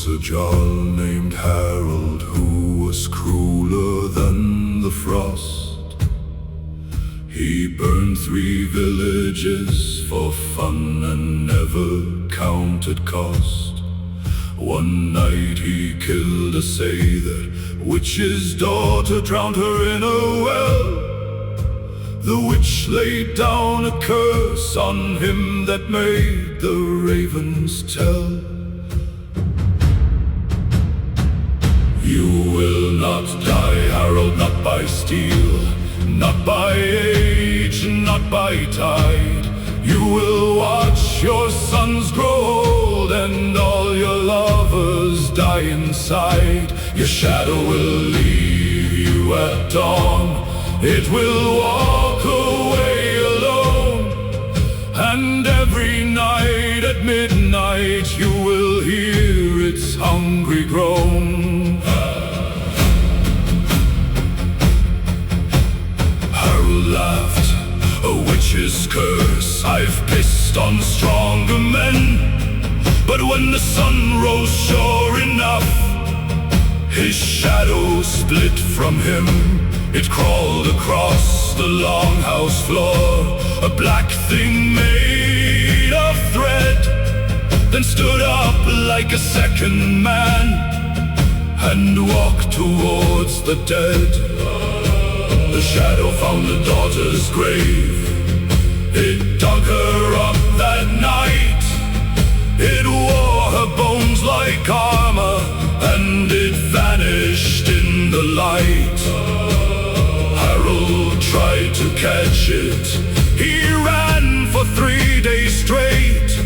A jarl named Harold who was crueler than the frost. He burned 3 villages for fun and never counted cost. One night he killed a Sather, witch's daughter, drowned her in a well. The witch laid down a curse on him that made the ravens tell. You will not die, Harold, not by steel, not by age, not by tide. You will watch your sons grow old and all your lovers die inside. Your shadow will leave you at dawn, it will walk away alone. And every night at midnight you will hear its hungry groan. Laughed, a witch's curse I've pissed on stronger men. But when the sun rose sure enough, his shadow split from him. It crawled across the longhouse floor, a black thing made of thread, then stood up like a second man and walked towards the dead. The shadow found the daughter's grave, it dug her up that night. It wore her bones like armor, and it vanished in the light. Harold tried to catch it, he ran for 3 days straight.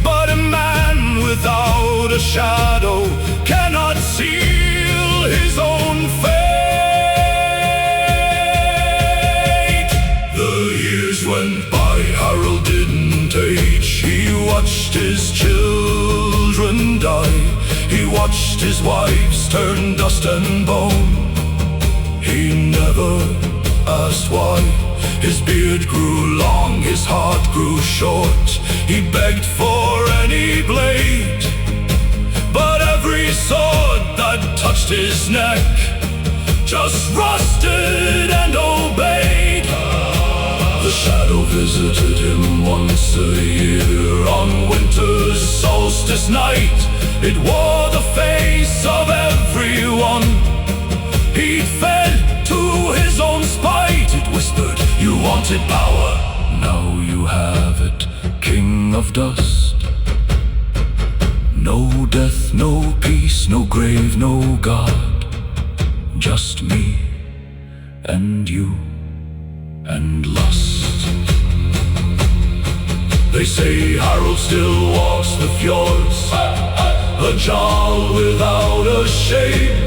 But a man without a shadow cannot seal his own fate. Went by, Harold didn't age. He watched his children die, he watched his wives turn dust and bone. He never asked why, His beard grew long, his heart grew short. He begged for any blade, but every sword that touched his neck just rusted and obeyed. The shadow visited him once a year on winter's solstice night. It wore the face of everyone he'd fed to his own spite. It whispered, "You wanted power, now you have it, king of dust. No death, no peace, no grave, no God. Just me and you and lust." They say Harold still walks the fjords, a jarl without a shame.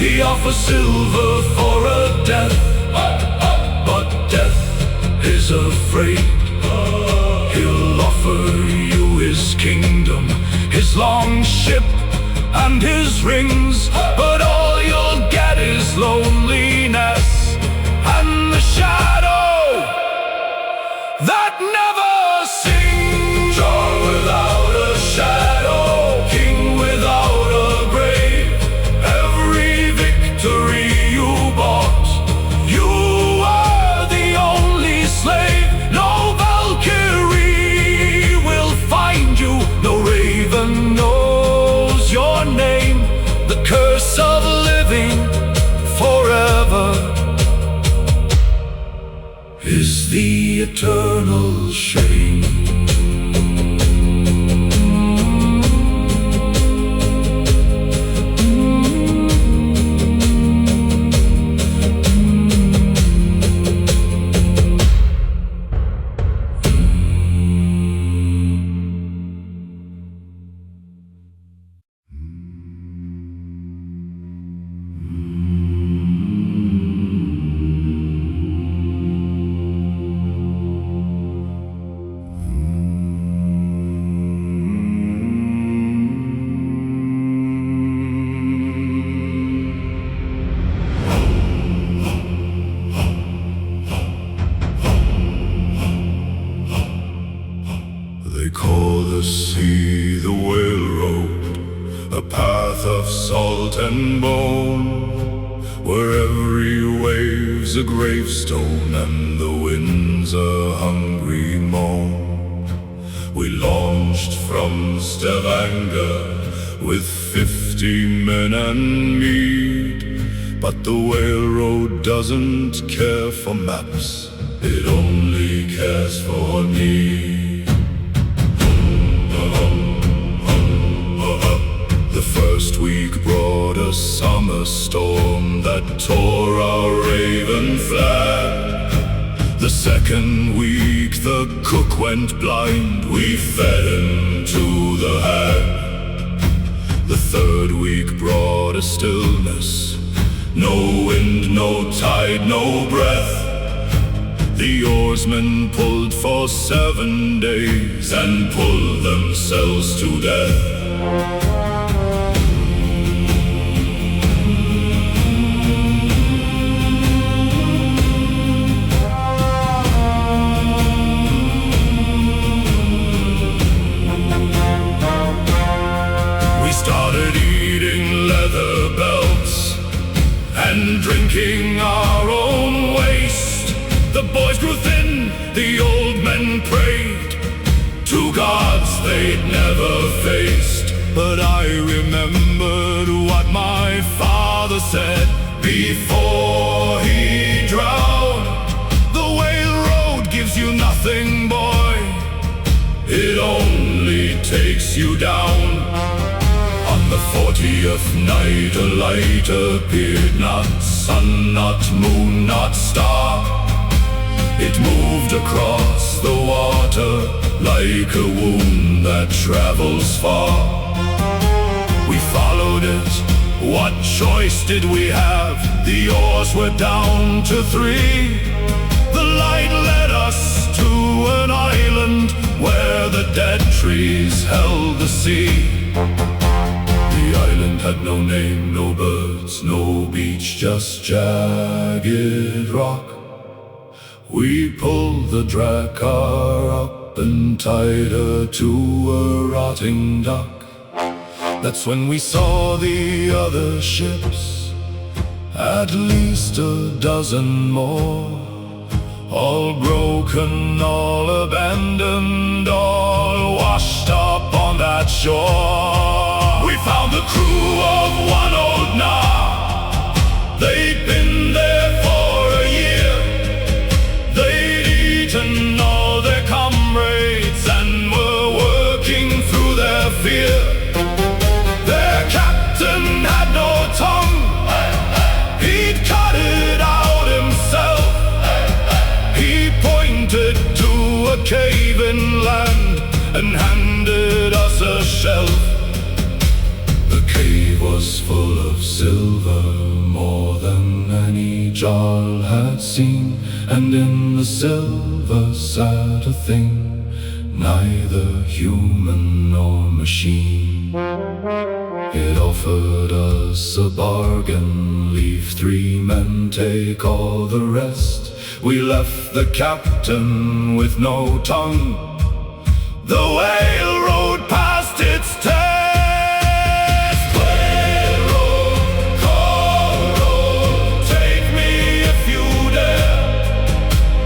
He offers silver for a death, but death is afraid. He'll offer you his kingdom, his long ship and his rings, but all you'll get is loneliness and the shadow that never sings. Jarl without a shadow, king without a grave. Every victory you bought, you were the only slave. No Valkyrie will find you, no raven knows your name. The curse of living forever is the eternal shame. They call the sea the whale road, a path of salt and bone, where every wave's a gravestone and the wind's a hungry moan. We launched from Stavanger with 50 men and mead, but the whale road doesn't care for maps, it only cares for need. The first week brought a summer storm that tore our raven flag. The second week the cook went blind, we fed him to the hag. The third week brought a stillness, no wind, no tide, no breath. The oarsmen pulled for 7 days and pulled themselves to death. And drinking our own waste. The boys grew thin, the old men prayed to gods they'd never faced. But I remembered what my father said before he drowned. The whale road gives you nothing, boy, it only takes you down. On the 40th night a light appeared, not sun, not moon, not star. It moved across the water like a wound that travels far. We followed it, what choice did we have? The oars were down to 3. The light led us to an island where the dead trees held the sea. The island had no name, no birds, no beach, just jagged rock. We pulled the drakkar up and tied her to a rotting dock. That's when we saw the other ships, at least a dozen more, all broken, all abandoned, all washed up on that shore. We found the crew of one old Nah. They'd been there for a year. They'd eaten all their comrades and were working through their fear. Their captain had no tongue. He'd cut it out himself. He pointed to a cave inland and handed us a shelf. The cave was full of silver, more than any Jarl had seen, and in the silver sat a thing, neither human nor machine. It offered us a bargain, leave 3 men, take all the rest. We left the captain with no tongue. The whale rode past its test. Whale road, call road, take me if you dare.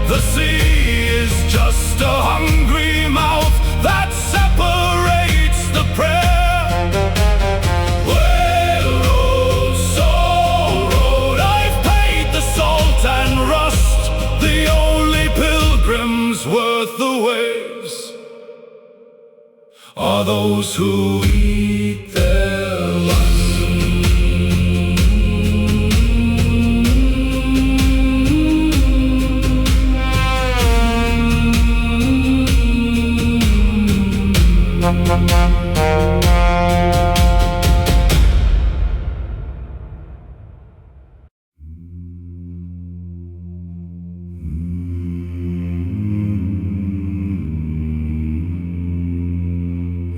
The sea is just a hungry mouth that separates the prayer. Whale road, soul road, I've paid the salt and rust. The only pilgrims worth the waves are those who eat their lust.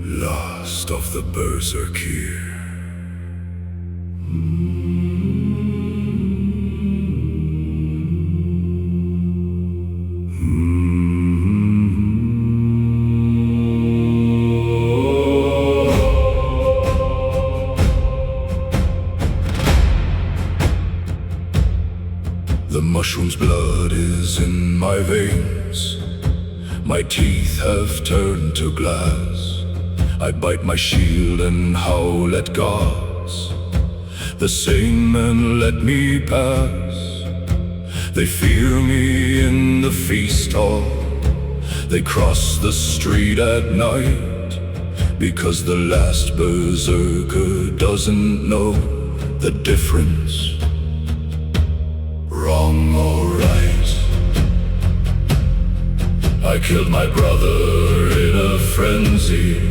Last of the berserkir. The mushroom's blood is in my veins. My teeth have turned to glass. I bite my shield and howl at gods. The sane men let me pass. They fear me in the feast hall. They cross the street at night, because the last berserker doesn't know the difference, wrong or right. I killed my brother in a frenzy.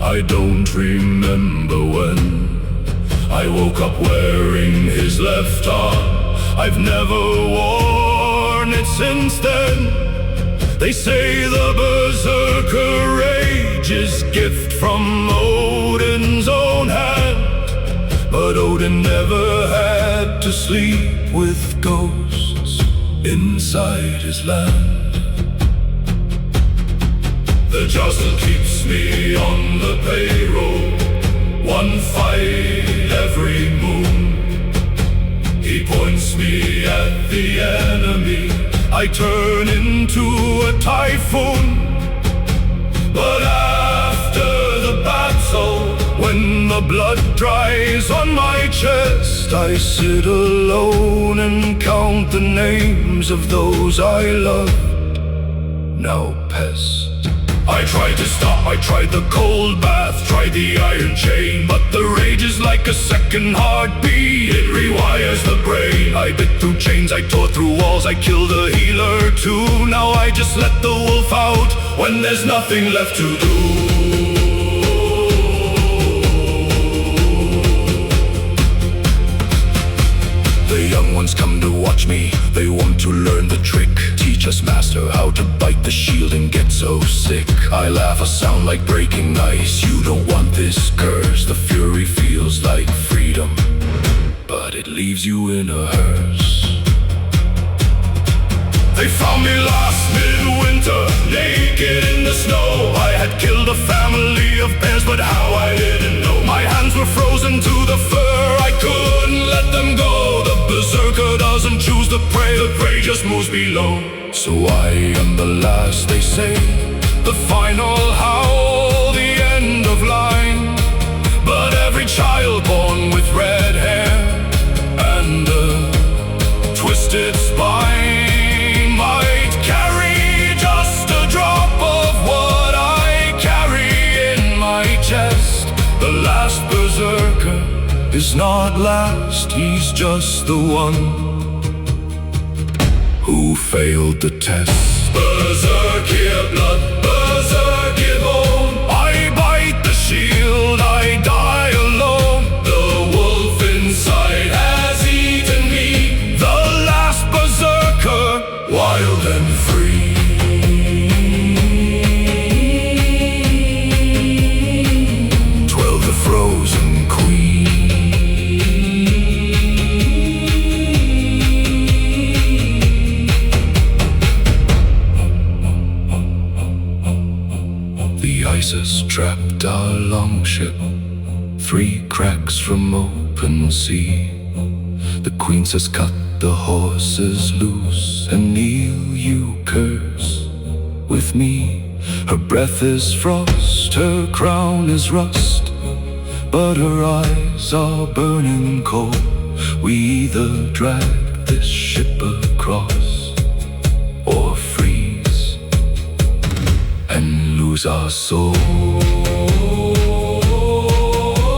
I don't remember when. I woke up wearing his left arm. I've never worn it since then. They say the berserker rage is gift from Odin's own hand, but Odin never had to sleep with ghosts inside his land. The jostle keeps me on the payroll, one fight every moon. He points me at the enemy, I turn into a typhoon. But after the battle, when the blood dries on my chest, I sit alone and count the names of those I loved, now pest. I tried to stop, I tried the cold bath, tried the iron chain, but the rage is like a second heartbeat, it rewires the brain. I bit through chains, I tore through walls, I killed a healer too. Now I just let the wolf out when there's nothing left to do. The young ones come to watch me, they want to learn the trick. Teach us, master, how to bite the shield and get so sick. I laugh, a sound like breaking ice. You don't want this curse. The fury feels like freedom, but it leaves you in a hearse. They found me last midwinter, naked in the snow. I had killed a family of bears, but how I didn't know. My hands were frozen to the fur, I couldn't let them go. The berserker doesn't choose the prey just moves below. So I am the last, they say, the final howl, the end of line. But every child born with red hair and a twisted spine might carry just a drop of what I carry in my chest. The last berserker is not last, he's just the one who failed the test. Berserk here blood, berserk here bone. I bite the shield, I die alone. The wolf inside has eaten me, the last berserker, wild and free. The frozen queen. The ice has trapped our longship, 3 cracks from open sea. The queen says cut the horses loose and kneel, you curse with me. Her breath is frost, her crown is rust, but her eyes are burning cold. We either drag this ship across or freeze and lose our soul.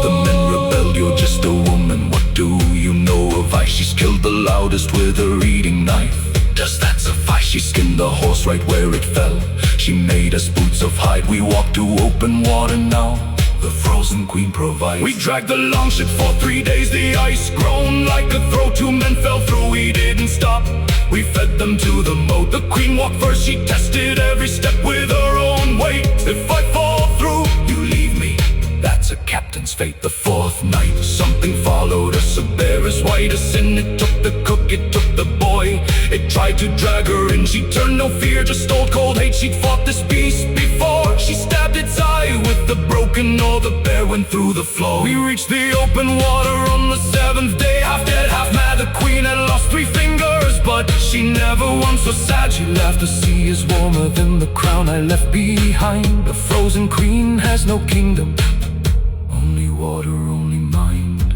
The men rebelled, you're just a woman, what do you know of ice? She's killed the loudest with her eating knife. Does that suffice? She skinned the horse right where it fell. She made us boots of hide, we walk to open water now. The frozen queen provides. We dragged the longship for 3 days. The ice groaned like a throat. 2 men fell through, we didn't stop. We fed them to the moat. The queen walked first, she tested every step with her own weight. If I fall through, you leave me, that's a captain's fate. The 4th night, something followed us, a bear as white as sin. It took the cook, it took the boy. It tried to drag her in, she turned no fear, just old cold hate. She'd fought this beast before. She stabbed its eye with the broken oar. The bear went through the floor. We reached the open water on the 7th day. Half dead, half mad, the queen had lost 3 fingers, but she never once was sad. She laughed, the sea is warmer than the crown I left behind. The frozen queen has no kingdom, only water, only mind.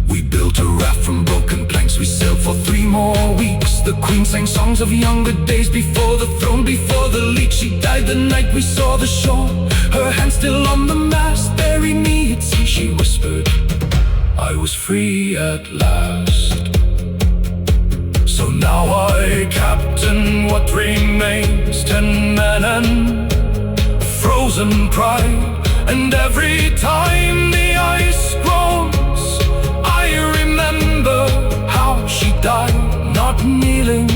We built a raft from broken planks, we sailed for 3 more weeks. The queen sang songs of younger days, before the throne, before the leech. She died the night we saw the shore, her hand still on the mast. Bury me at sea, she whispered, I was free at last. So now I captain what remains, 10 men and frozen pride. And every time the ice groans, I remember how she died. Not kneeling,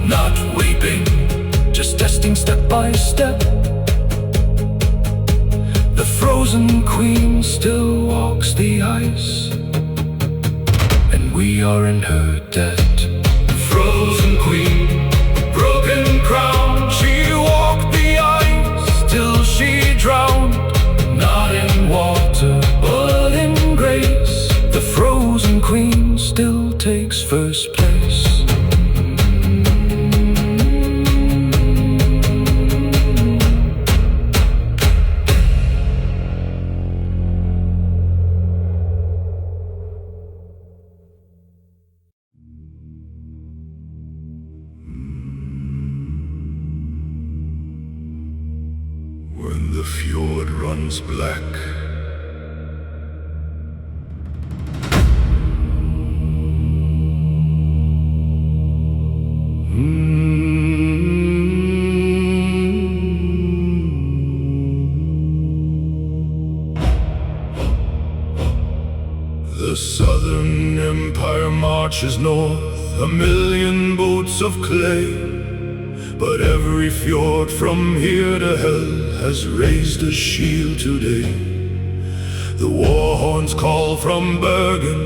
not weeping, just testing step by step. The frozen queen still walks the ice, and we are in her debt. Frozen queen, broken crown, she walked the ice till she drowned. Not in water, but in grace. The frozen queen still takes first place. When the fjord runs black, the Southern Empire marches north, 1,000,000 boats of clay. But every fjord from here to hell has raised a shield today. The war horns call from Bergen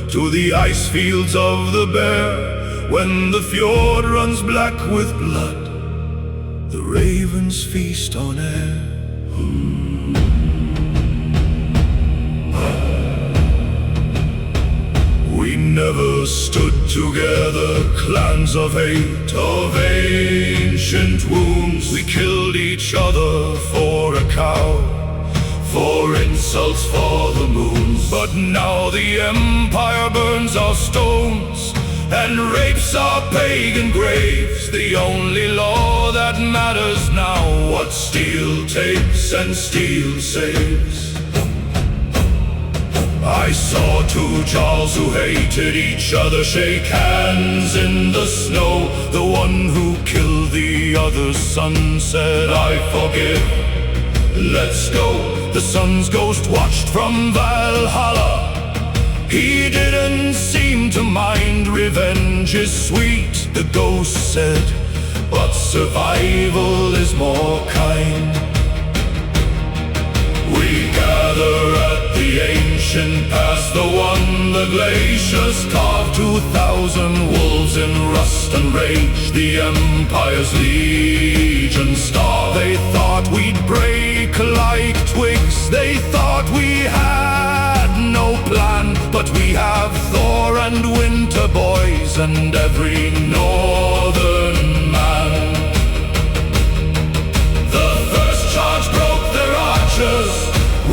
to the ice fields of the Bear, When the fjord runs black with blood, the ravens feast on air. We never stood together, clans of hate, of ancient wounds. We killed each other for a cow, for insults for the moons. But now the empire burns our stones and rapes our pagan graves. The only law that matters now, what steel takes and steel saves. I saw two Jarls who hated each other shake hands in the snow. The one who killed the other's son said, I forgive, let's go. The son's ghost watched from Valhalla. He didn't seem to mind. Revenge is sweet, the ghost said, but survival is more kind. We gather at the ancient past, the one the glaciers carved. 2,000 wolves in rust and rage, the empire's legion star. They thought we'd break like twigs, they thought we had no plan. But we have Thor and Winter boys and every northern man. The first charge broke their archers,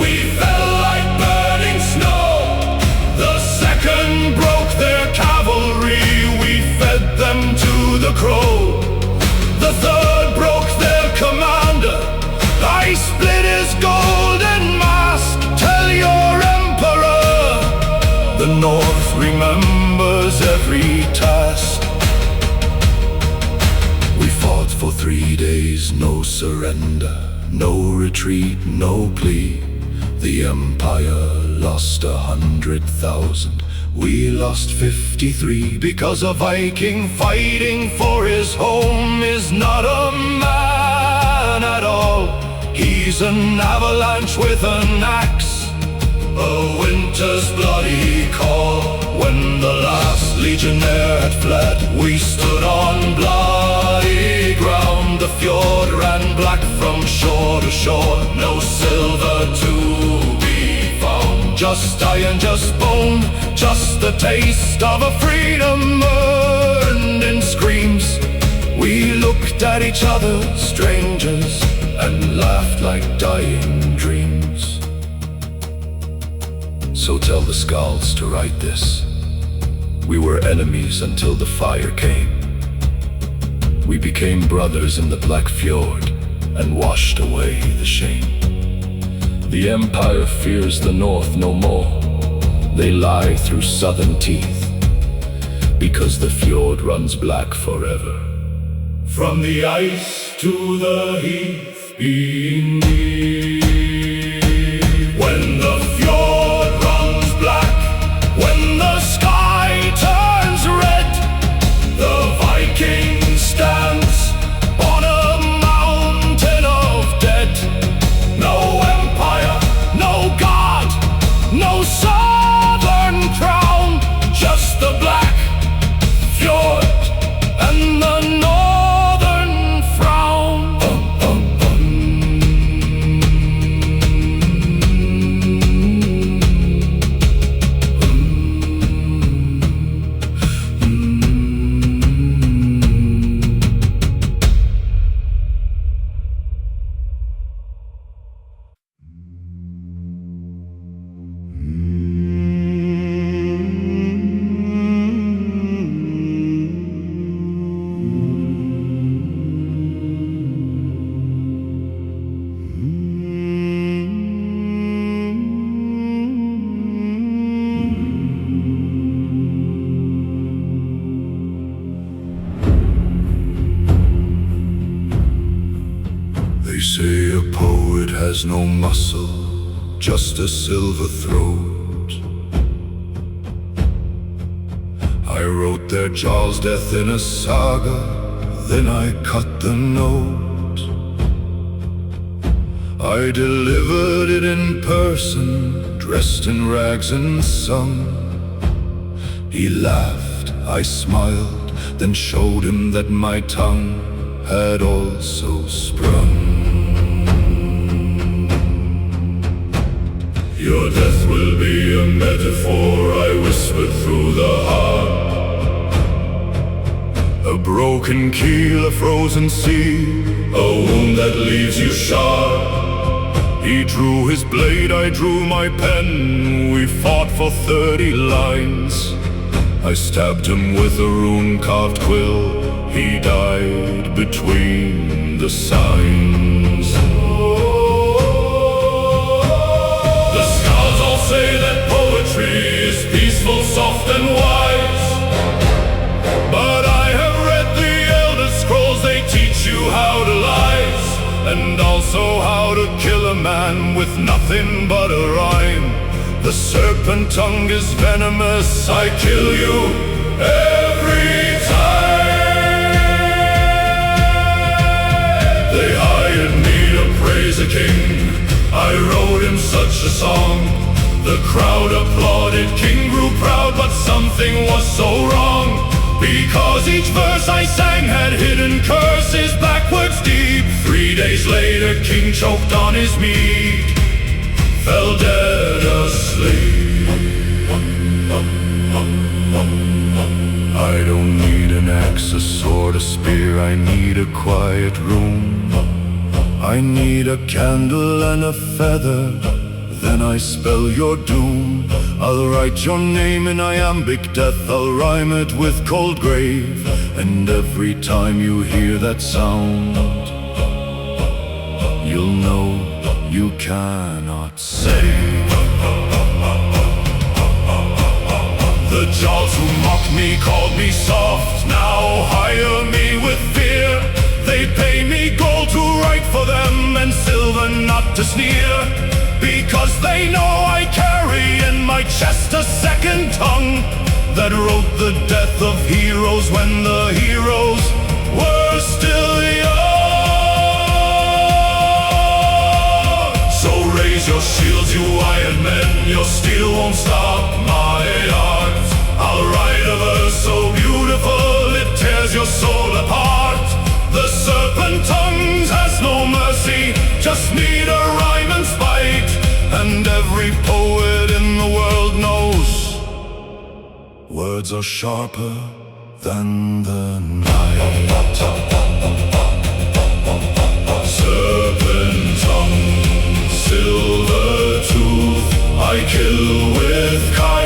we fell like burning snow. The second broke their cavalry, we fed them to the crow. The third broke their commander, I split his golden mask. Tell your emperor, the North remembers every task. We fought for 3 days, no surrender, no retreat, no plea. The empire lost 100,000, we lost 53. Because a Viking fighting for his home is not a man at all. He's an avalanche with an axe, a winter's bloody call. When the last legionnaire had fled, we stood on bloody ground. The fjord ran black from shore to shore, no silver to be found. Just iron, just bone, just the taste of a freedom earned in screams. We looked at each other, strangers, and laughed like dying dreams. So tell the skalds to write this. We were enemies until the fire came. We became brothers in the Black Fjord and washed away the shame. The empire fears the north no more. They lie through southern teeth, because the fjord runs black forever. From the ice to the heath being near. When the fjord runs black, when the sky turns red, the Viking stands on a mountain of dead. No empire, no god, no southern crown, just the black fjord and the northern frown. They say a poet has no muscle, just a silver throat. I wrote their Jarl's death in a saga, then I cut the note. I delivered it in person, dressed in rags and sung. He laughed, I smiled, then showed him that my tongue had also sprung. Your death will be a metaphor, I whispered through the heart. A broken keel, a frozen sea, a wound that leaves you sharp. He drew his blade, I drew my pen. We fought for 30 lines. I stabbed him with a rune-carved quill. He died between the signs. The scholars all say that poetry is peaceful, soft and wise. But I have read the Elder Scrolls, they teach you how to lies, and also how to kill a man with nothing but a rhyme. The serpent tongue is venomous, I kill you every time. They hired me to praise a king, I wrote him such a song. The crowd applauded, king grew proud, but something was so wrong. Because each verse I sang had hidden curses backwards deep. 3 days later, king choked on his meat, fell dead asleep. I don't need an axe, a sword, a spear, I need a quiet room. I need a candle and a feather, then I spell your doom. I'll write your name in iambic death, I'll rhyme it with cold grave. And every time you hear that sound, you'll know you cannot save. The jaws who mocked me called me soft, now hire me with fear. They pay me gold to write for them and silver not to sneer. Because they know I carry in my chest a second tongue that wrote the death of heroes when the heroes were still young. So raise your shields, you iron men, your steel won't stop my art. I'll write a verse so beautiful it tears your soul apart. The serpent tongue has no mercy, just need a rhyme and spite. And every poet in the world knows words are sharper than the night. Serpent tongue, silver tooth, I kill with kindness.